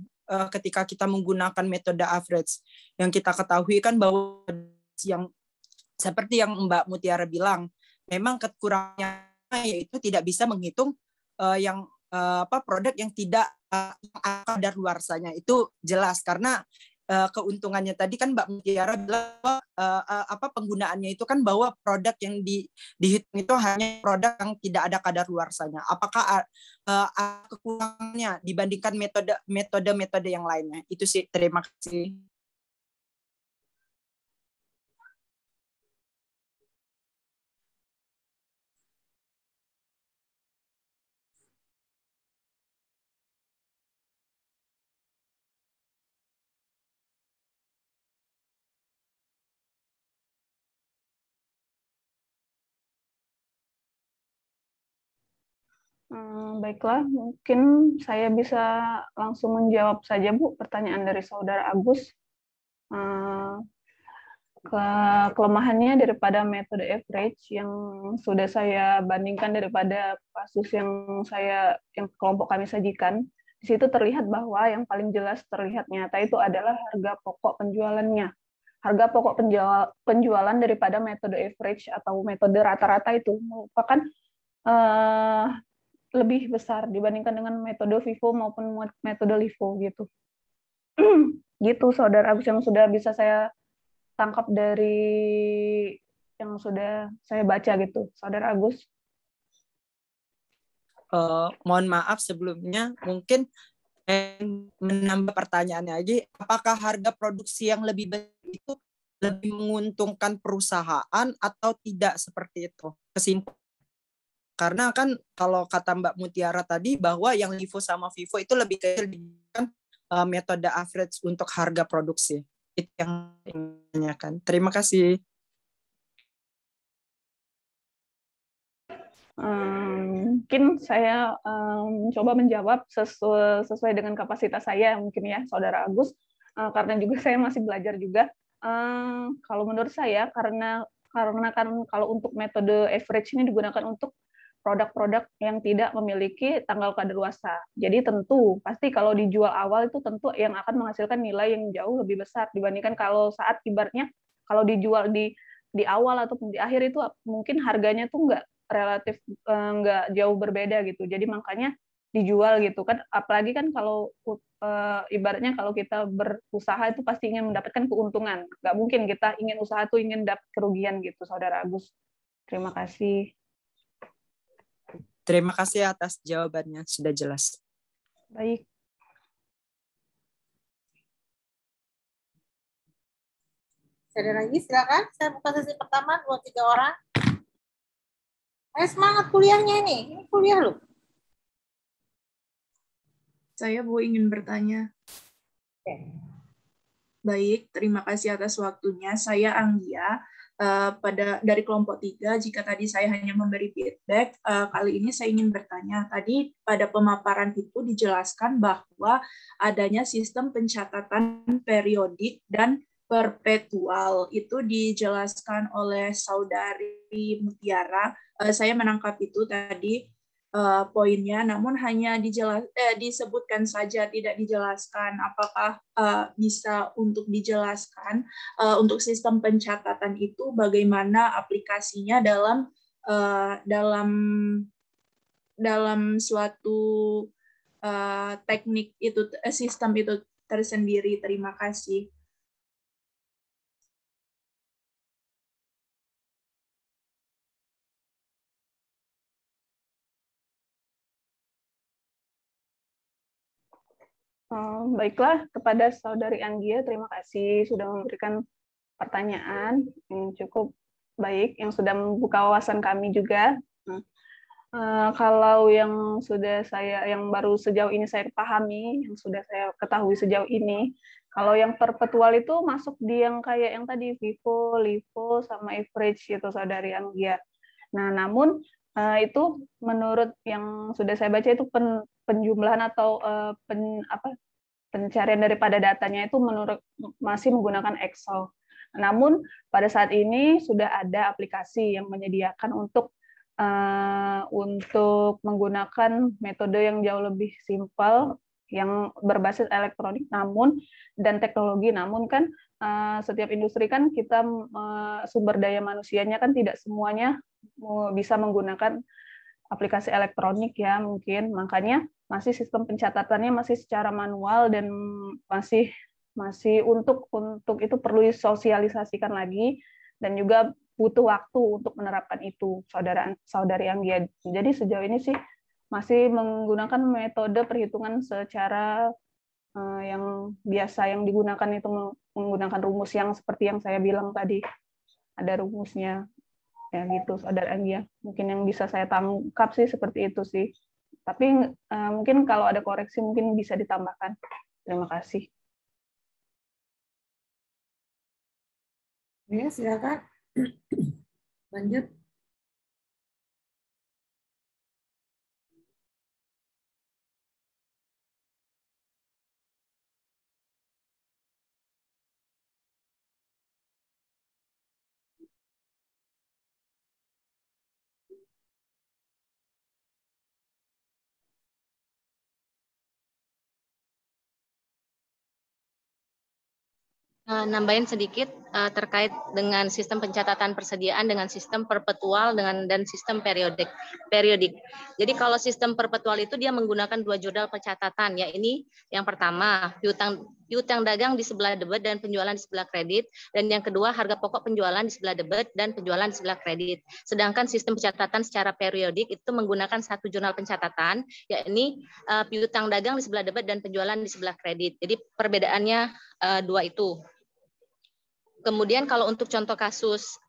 ketika kita menggunakan metode average? Yang kita ketahui kan bahwa yang seperti yang Mbak Mutiara bilang, memang kekurangannya yaitu tidak bisa menghitung produk yang tidak kadaluarsanya. Itu jelas karena keuntungannya tadi kan Mbak Mutiara bilang penggunaannya itu kan bahwa produk yang dihitung itu hanya produk yang tidak ada kadaluarsanya. Apakah kekurangannya dibandingkan metode yang lainnya? Itu sih, terima kasih. Baiklah, mungkin saya bisa langsung menjawab saja, Bu, pertanyaan dari Saudara Agus. Kelemahannya daripada metode average yang sudah saya bandingkan daripada kasus yang kelompok kami sajikan, di situ terlihat bahwa yang paling jelas terlihat nyata itu adalah harga pokok penjualannya. Harga pokok penjualan daripada metode average atau metode rata-rata itu merupakan lebih besar dibandingkan dengan metode FIFO maupun metode LIFO gitu. Gitu, Saudara Agus, yang sudah bisa saya tangkap dari yang sudah saya baca gitu, Saudara Agus. Mohon maaf sebelumnya, mungkin menambah pertanyaannya lagi, apakah harga produksi yang lebih besar itu lebih menguntungkan perusahaan atau tidak, seperti itu kesimpulan? Karena kan kalau kata Mbak Mutiara tadi bahwa yang LIFO sama FIFO itu lebih kecil dibandingkan metode average untuk harga produksi. Itu yang ingin ditanyakan. Terima kasih. Mungkin saya mencoba menjawab sesuai dengan kapasitas saya mungkin ya, Saudara Agus, karena juga saya masih belajar juga. Kalau menurut saya karena kan kalau untuk metode average ini digunakan untuk produk-produk yang tidak memiliki tanggal kadaluarsa. Jadi tentu pasti kalau dijual awal itu tentu yang akan menghasilkan nilai yang jauh lebih besar dibandingkan kalau saat ibaratnya kalau dijual di awal ataupun di akhir itu mungkin harganya tuh nggak jauh berbeda gitu. Jadi makanya dijual gitu kan. Apalagi kan kalau ibaratnya kalau kita berusaha itu pasti ingin mendapatkan keuntungan. Nggak mungkin kita ingin usaha tuh ingin dapat kerugian gitu, Saudara Agus. Terima kasih. Terima kasih atas jawabannya, sudah jelas. Baik. Ada lagi, silakan. Saya buka sesi pertama, 2-3 orang. Ayo semangat kuliahnya ini kuliah loh. Saya Bu ingin bertanya. Oke. Baik, terima kasih atas waktunya. Saya Anggia. Dari kelompok 3, jika tadi saya hanya memberi feedback, kali ini saya ingin bertanya. Tadi pada pemaparan itu dijelaskan bahwa adanya sistem pencatatan periodik dan perpetual. Itu dijelaskan oleh Saudari Mutiara. Saya menangkap itu tadi poinnya, namun hanya disebutkan saja, tidak dijelaskan. Apakah bisa untuk dijelaskan untuk sistem pencatatan itu bagaimana aplikasinya dalam suatu teknik itu, sistem itu tersendiri. Terima kasih. Baiklah, kepada Saudari Anggia, terima kasih sudah memberikan pertanyaan yang cukup baik, yang sudah membuka wawasan kami juga. Kalau yang baru sejauh ini saya pahami, yang sudah saya ketahui sejauh ini, kalau yang perpetual itu masuk di yang kayak yang tadi, FIFO, LIFO, sama average gitu, Saudari Anggia. Nah, namun itu menurut yang sudah saya baca itu penjumlahan atau pencarian daripada datanya itu masih menggunakan Excel. Namun pada saat ini sudah ada aplikasi yang menyediakan untuk menggunakan metode yang jauh lebih simpel, yang berbasis elektronik dan teknologi. Namun kan setiap industri kan kita sumber daya manusianya kan tidak semuanya bisa menggunakan aplikasi elektronik ya, mungkin makanya masih sistem pencatatannya masih secara manual dan masih untuk itu perlu disosialisasikan lagi, dan juga butuh waktu untuk menerapkan itu, Saudari Anggia. Jadi sejauh ini sih masih menggunakan metode perhitungan secara yang biasa yang digunakan itu menggunakan rumus yang seperti yang saya bilang tadi, ada rumusnya. Ya gitu, Saudara Anggia. Mungkin yang bisa saya tangkap sih seperti itu sih. Tapi mungkin kalau ada koreksi mungkin bisa ditambahkan. Terima kasih. Ya, silakan. Lanjut. Nambahin sedikit terkait dengan sistem pencatatan persediaan dengan sistem perpetual dan sistem periodik. Jadi kalau sistem perpetual itu dia menggunakan 2 jurnal pencatatan, ya ini yang pertama piutang dagang di sebelah debit dan penjualan di sebelah kredit, dan yang kedua harga pokok penjualan di sebelah debit dan penjualan di sebelah kredit. Sedangkan sistem pencatatan secara periodik itu menggunakan 1 jurnal pencatatan, yakni piutang dagang di sebelah debit dan penjualan di sebelah kredit. Jadi perbedaannya 2 itu. Kemudian kalau untuk contoh kasus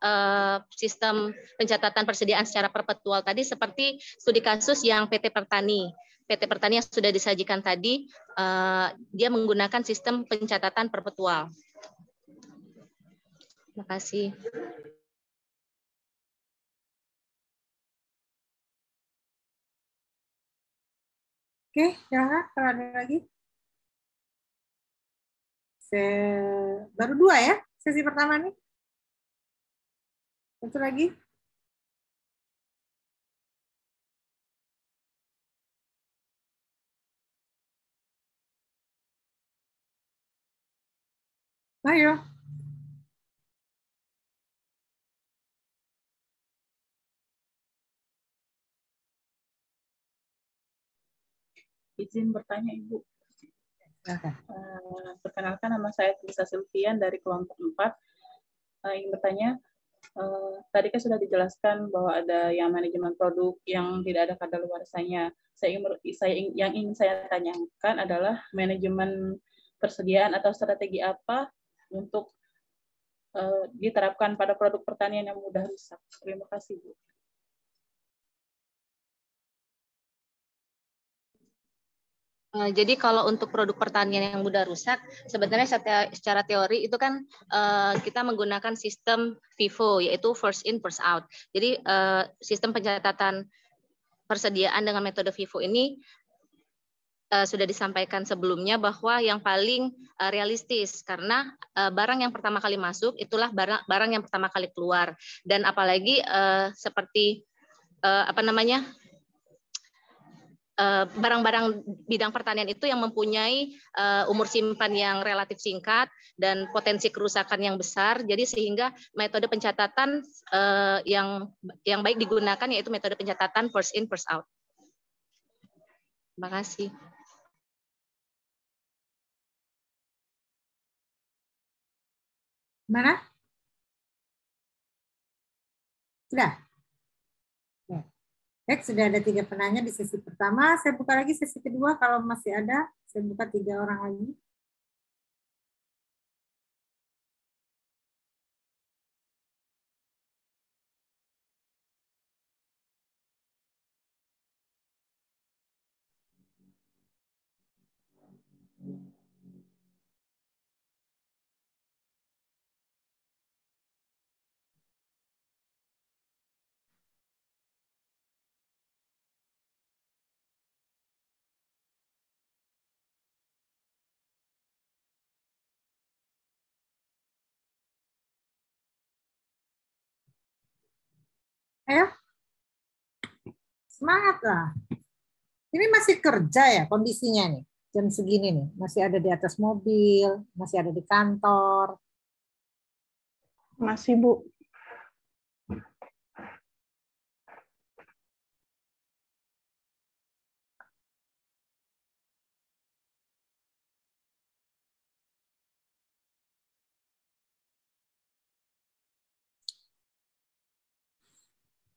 sistem pencatatan persediaan secara perpetual tadi seperti studi kasus yang PT Pertani yang sudah disajikan tadi, dia menggunakan sistem pencatatan perpetual. Terima kasih. Oke, ya, kalau ada lagi. Baru 2 ya, sesi pertama nih. Satu lagi. Ayo. Izin bertanya, Ibu. Perkenalkan, nama saya Tisa Sylvian dari kelompok 4. Ingin bertanya, tadi kan sudah dijelaskan bahwa ada yang manajemen produk yang tidak ada kadaluarsanya. Yang ingin saya tanyakan adalah manajemen persediaan atau strategi apa untuk diterapkan pada produk pertanian yang mudah rusak. Terima kasih, Bu. Jadi kalau untuk produk pertanian yang mudah rusak, sebenarnya secara teori itu kan kita menggunakan sistem FIFO, yaitu first in, first out. Jadi sistem pencatatan persediaan dengan metode FIFO ini sudah disampaikan sebelumnya bahwa yang paling realistis, karena barang yang pertama kali masuk itulah barang yang pertama kali keluar. Dan apalagi seperti barang-barang bidang pertanian itu yang mempunyai umur simpan yang relatif singkat dan potensi kerusakan yang besar. Jadi sehingga metode pencatatan yang baik digunakan yaitu metode pencatatan first in first out. Terima kasih. Mana? Sudah? Baik, sudah ada 3 penanya di sesi pertama. Saya buka lagi sesi kedua. Kalau masih ada, saya buka 3 orang lagi. Ayo, semangat lah. Ini masih kerja ya kondisinya nih, jam segini nih. Masih ada di atas mobil, masih ada di kantor. Masih, Bu.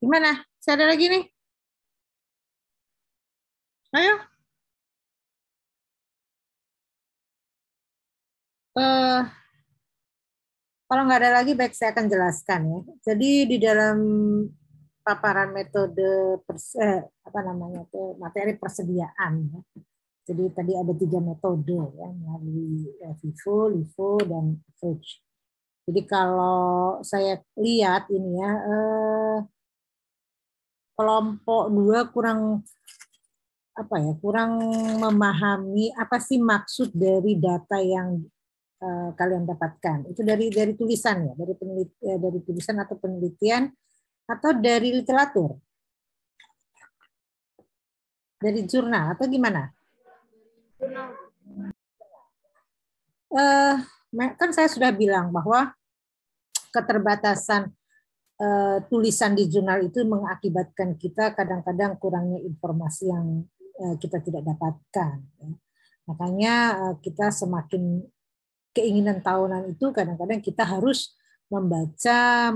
Gimana? Saya ada lagi nih. Ayo. Kalau nggak ada lagi, baik saya akan jelaskan ya. Jadi di dalam paparan metode materi persediaan ya. Jadi tadi ada 3 metode ya, melalui FIFO, LIFO, dan average. Jadi kalau saya lihat ini ya, kelompok 2 kurang memahami apa sih maksud dari data yang kalian dapatkan. Itu dari tulisan ya, dari tulisan atau penelitian atau dari literatur, dari jurnal atau gimana? Kan saya sudah bilang bahwa keterbatasan tulisan di jurnal itu mengakibatkan kita kadang-kadang kurangnya informasi yang kita tidak dapatkan. Makanya kita semakin keinginan tahunan itu kadang-kadang kita harus membuka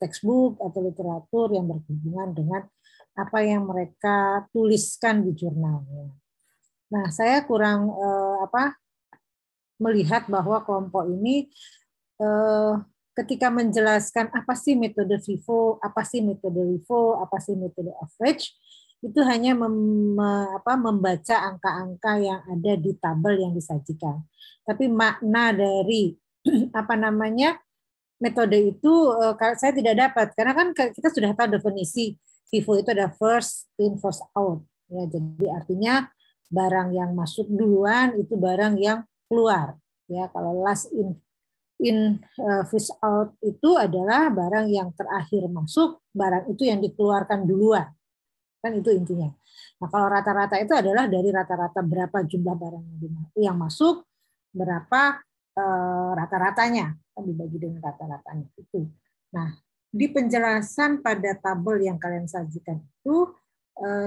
textbook atau literatur yang berhubungan dengan apa yang mereka tuliskan di jurnalnya. Nah, saya kurang melihat bahwa kelompok ini ketika menjelaskan apa sih metode FIFO, apa sih metode LIFO, apa sih metode average, itu hanya membaca angka-angka yang ada di tabel yang disajikan. Tapi makna dari metode itu saya tidak dapat, karena kan kita sudah tahu definisi FIFO itu ada first in first out. Ya, jadi artinya barang yang masuk duluan itu barang yang keluar. Ya, kalau last in first out itu adalah barang yang terakhir masuk, barang itu yang dikeluarkan duluan. Kan itu intinya. Nah, kalau rata-rata itu adalah dari rata-rata berapa jumlah barang yang masuk, berapa rata-ratanya, kan dibagi dengan rata-ratanya itu. Nah, di penjelasan pada tabel yang kalian sajikan itu,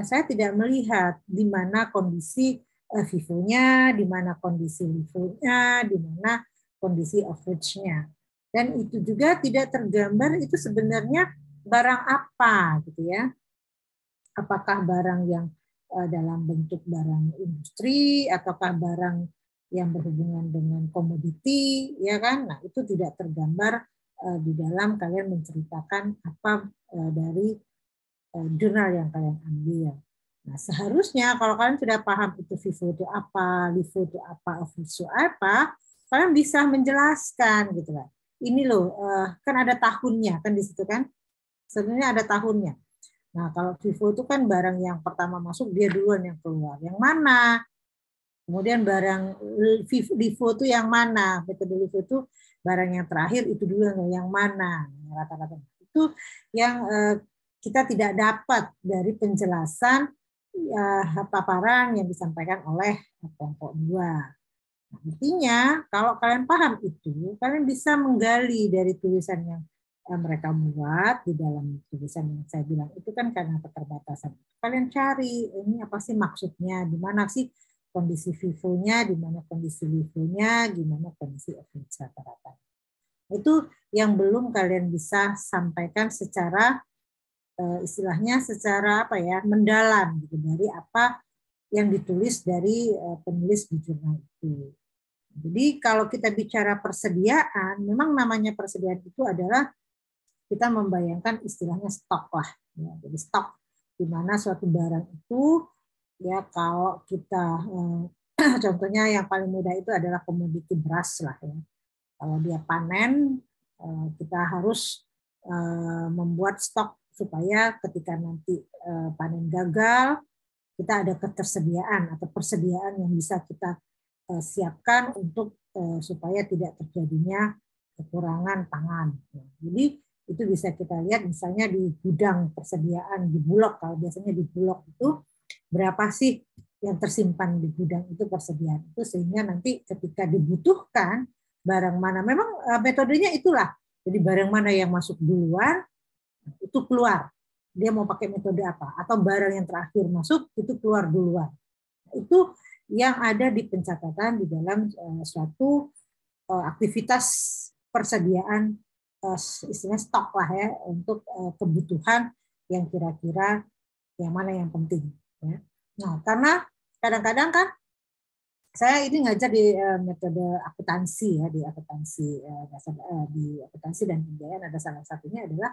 saya tidak melihat di mana kondisi FIFO-nya, di mana kondisi LIFO-nya, di mana kondisi average-nya. Dan itu juga tidak tergambar itu sebenarnya barang apa gitu ya. Apakah barang yang dalam bentuk barang industri ataukah barang yang berhubungan dengan komoditi, ya kan? Nah, itu tidak tergambar di dalam kalian menceritakan apa dari jurnal yang kalian ambil. Nah, seharusnya kalau kalian sudah paham itu FIFO itu apa, LIFO itu apa, average itu apa, kalian bisa menjelaskan gitu kan. Ini loh, kan ada tahunnya kan di situ kan? Sebenarnya ada tahunnya. Nah, kalau FIFO itu kan barang yang pertama masuk, dia duluan yang keluar. Yang mana? Kemudian barang LIFO itu yang mana? Metode LIFO itu barang yang terakhir, itu duluan yang mana? Rata-rata. Itu yang kita tidak dapat dari penjelasan paparan yang disampaikan oleh kelompok 2. Nah, artinya kalau kalian paham itu, kalian bisa menggali dari tulisan yang mereka buat di dalam tulisan yang saya bilang itu kan karena keterbatasan. Kalian cari ini apa sih maksudnya, di mana sih kondisi FIFO-nya, di mana kondisi LIFO-nya, gimana kondisi average rata-rata. Itu yang belum kalian bisa sampaikan secara istilahnya secara apa ya, mendalam gitu dari apa yang ditulis dari penulis di jurnal itu. Jadi kalau kita bicara persediaan, memang namanya persediaan itu adalah kita membayangkan istilahnya stok lah. Ya, jadi stok di mana suatu barang itu ya kalau kita contohnya yang paling mudah itu adalah komoditi beras lah ya. Kalau dia panen kita harus membuat stok supaya ketika nanti panen gagal kita ada ketersediaan atau persediaan yang bisa kita siapkan untuk supaya tidak terjadinya kekurangan pangan. Jadi itu bisa kita lihat misalnya di gudang persediaan di Bulog, kalau biasanya di Bulog itu berapa sih yang tersimpan di gudang itu persediaan itu, sehingga nanti ketika dibutuhkan barang mana, memang metodenya itulah, jadi barang mana yang masuk duluan itu keluar, dia mau pakai metode apa, atau barang yang terakhir masuk itu keluar duluan. Itu yang ada di pencatatan di dalam suatu aktivitas persediaan istilahnya stok lah ya, untuk kebutuhan yang kira-kira yang mana yang penting ya. Nah, karena kadang-kadang kan saya ini ngajar di metode akuntansi ya, di akuntansi dasar di akuntansi dan pembiayaan, ada salah satunya adalah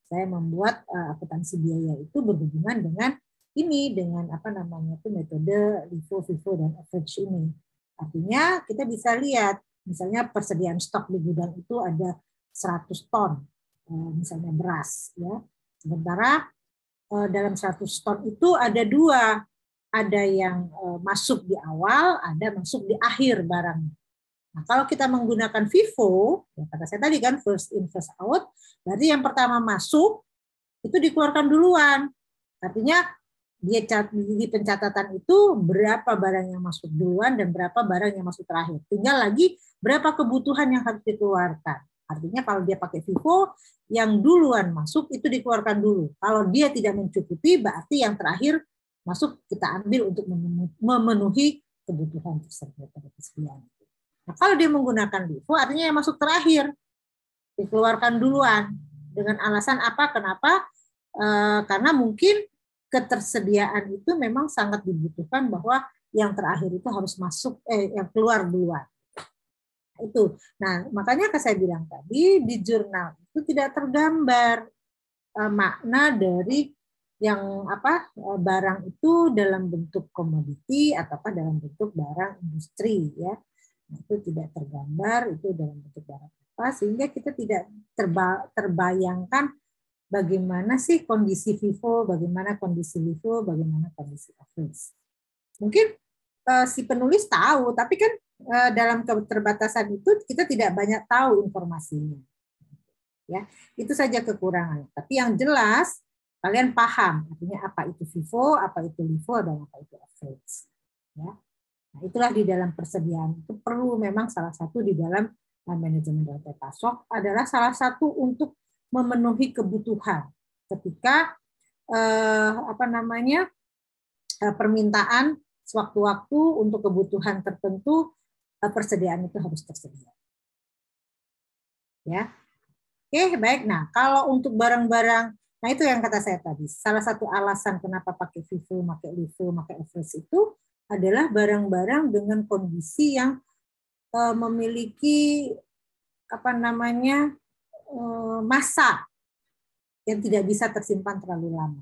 saya membuat akuntansi biaya itu berhubungan dengan ini, dengan apa namanya itu metode LIFO, FIFO dan average ini. Artinya kita bisa lihat misalnya persediaan stok di gudang itu ada 100 ton misalnya beras ya. Sementara dalam 100 ton itu ada 2, ada yang masuk di awal, ada masuk di akhir barangnya. Nah, kalau kita menggunakan FIFO, ya kata saya tadi kan first in first out, berarti yang pertama masuk itu dikeluarkan duluan. Artinya dia di pencatatan itu berapa barang yang masuk duluan dan berapa barang yang masuk terakhir. Tinggal lagi berapa kebutuhan yang harus dikeluarkan. Artinya kalau dia pakai FIFO, yang duluan masuk itu dikeluarkan dulu. Kalau dia tidak mencukupi, berarti yang terakhir masuk kita ambil untuk memenuhi kebutuhan tersebut pada persediaan. Nah, kalau dia menggunakan LIFO, artinya yang masuk terakhir dikeluarkan duluan. Dengan alasan apa? Kenapa? Karena mungkin ketersediaan itu memang sangat dibutuhkan bahwa yang terakhir itu harus masuk, yang keluar duluan. Itu. Nah, makanya saya bilang tadi di jurnal itu tidak tergambar makna dari yang apa barang itu dalam bentuk komoditi ataukah dalam bentuk barang industri ya. Nah, itu tidak tergambar itu dalam bentuk barang apa, sehingga kita tidak terbayangkan bagaimana sih kondisi FIFO, bagaimana kondisi LIFO, bagaimana kondisi average. Mungkin si penulis tahu, tapi kan dalam keterbatasan itu kita tidak banyak tahu informasinya. Ya, itu saja kekurangan. Tapi yang jelas kalian paham artinya apa itu FIFO, apa itu LIFO, dan apa itu average. Ya. Nah, itulah di dalam persediaan itu perlu memang salah satu di dalam manajemen rantai pasok adalah salah satu untuk memenuhi kebutuhan ketika permintaan sewaktu-waktu untuk kebutuhan tertentu persediaan itu harus tersedia. Ya. Oke, baik. Nah, kalau untuk barang-barang, nah itu yang kata saya tadi, salah satu alasan kenapa pakai FIFO, pakai LIFO, pakai average itu adalah barang-barang dengan kondisi yang memiliki masa yang tidak bisa tersimpan terlalu lama.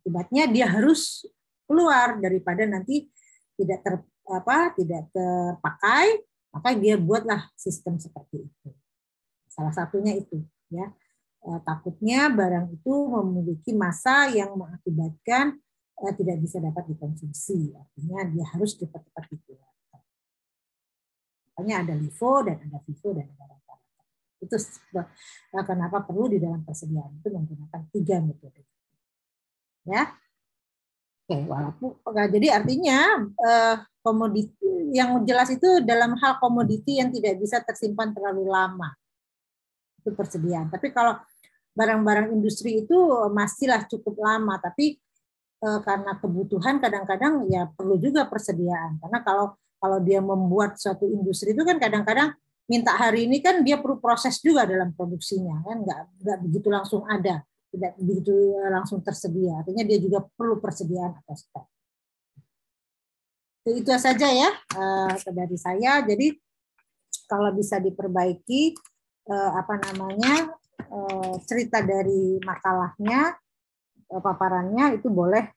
Akibatnya dia harus keluar daripada nanti tidak terpakai, maka dia buatlah sistem seperti itu. Salah satunya itu, ya. Takutnya barang itu memiliki masa yang mengakibatkan tidak bisa dapat dikonsumsi. Artinya dia harus cepat-cepat dikeluarkan. Makanya ada LIFO dan ada FIFO dan ada rata-rata. Itu kenapa perlu di dalam persediaan itu menggunakan 3 metode. Ya. Oke, walaupun jadi artinya komoditi yang jelas itu dalam hal komoditi yang tidak bisa tersimpan terlalu lama. Itu persediaan. Tapi kalau barang-barang industri itu masihlah cukup lama, tapi karena kebutuhan kadang-kadang ya perlu juga persediaan. Karena kalau dia membuat suatu industri itu kan kadang-kadang minta hari ini kan dia perlu proses juga dalam produksinya, kan nggak begitu langsung ada, tidak begitu langsung tersedia. Artinya dia juga perlu persediaan atau stok. Itu saja ya dari saya. Jadi kalau bisa diperbaiki cerita dari makalahnya, paparannya itu boleh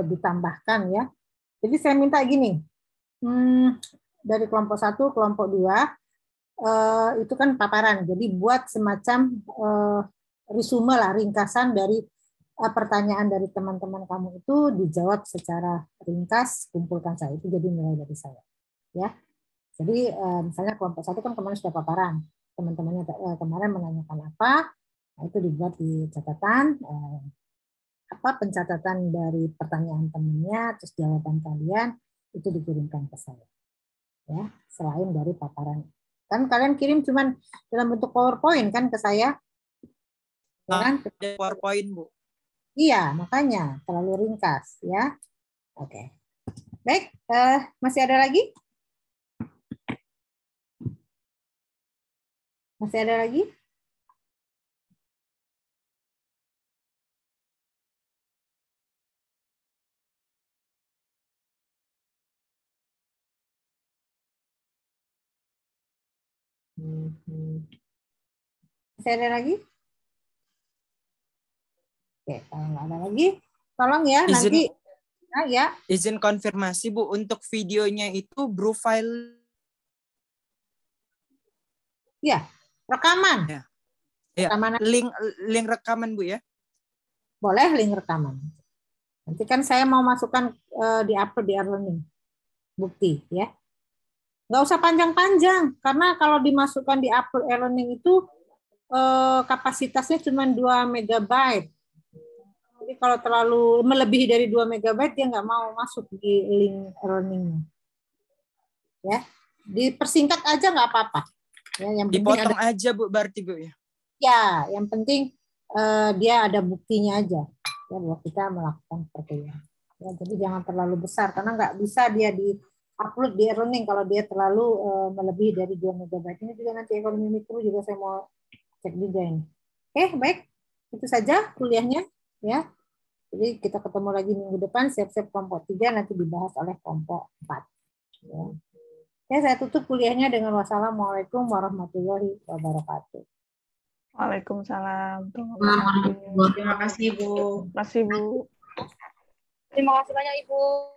ditambahkan ya. Jadi saya minta gini, dari kelompok 1, kelompok 2 itu kan paparan. Jadi buat semacam resume lah, ringkasan dari pertanyaan dari teman-teman kamu itu dijawab secara ringkas, kumpulkan saya. Itu jadi nilai dari saya. Ya. Jadi misalnya kelompok 1 kan kemarin sudah paparan. Teman-temannya kemarin menanyakan apa, nah, itu dibuat di catatan, pencatatan dari pertanyaan temannya, terus jawaban kalian itu dikirimkan ke saya. Ya, selain dari paparan. Kan kalian kirim cuman dalam bentuk PowerPoint kan ke saya? Kan? PowerPoint, Bu. Iya, makanya terlalu ringkas ya. Oke. Baik, masih ada lagi? Masih ada lagi? Masih ada lagi? Oke, kalau nggak ada lagi, tolong ya nanti. Ya. Izin konfirmasi Bu, untuk videonya itu profile. Ya, rekaman. Ya. Rekaman. Link rekaman Bu ya? Boleh link rekaman. Nanti kan saya mau masukkan di-upload di e-learning. Bukti ya. Nggak usah panjang-panjang, karena kalau dimasukkan di upload e-learning itu kapasitasnya cuma 2 MB. Jadi kalau terlalu melebihi dari 2 MB dia nggak mau masuk di link e-learning-nya. Ya, dipersingkat aja nggak apa-apa. Ya, yang dipotong aja Bu, berarti Bu ya. Ya, yang penting dia ada buktinya aja. Ya, bahwa kita melakukan seperti itu. Ya, jadi jangan terlalu besar karena nggak bisa dia di-upload di e-learning kalau dia terlalu melebihi dari 2 MB. Ini juga nanti ekonomi mikro juga saya mau cek juga ini. Oke, baik. Itu saja kuliahnya ya. Jadi kita ketemu lagi minggu depan, siap-siap kelompok 3 nanti dibahas oleh kelompok 4. Ya. Oke, saya tutup kuliahnya dengan wassalamualaikum warahmatullahi wabarakatuh. Waalaikumsalam. Terima kasih Bu. Terima kasih Bu. Terima kasih banyak Ibu.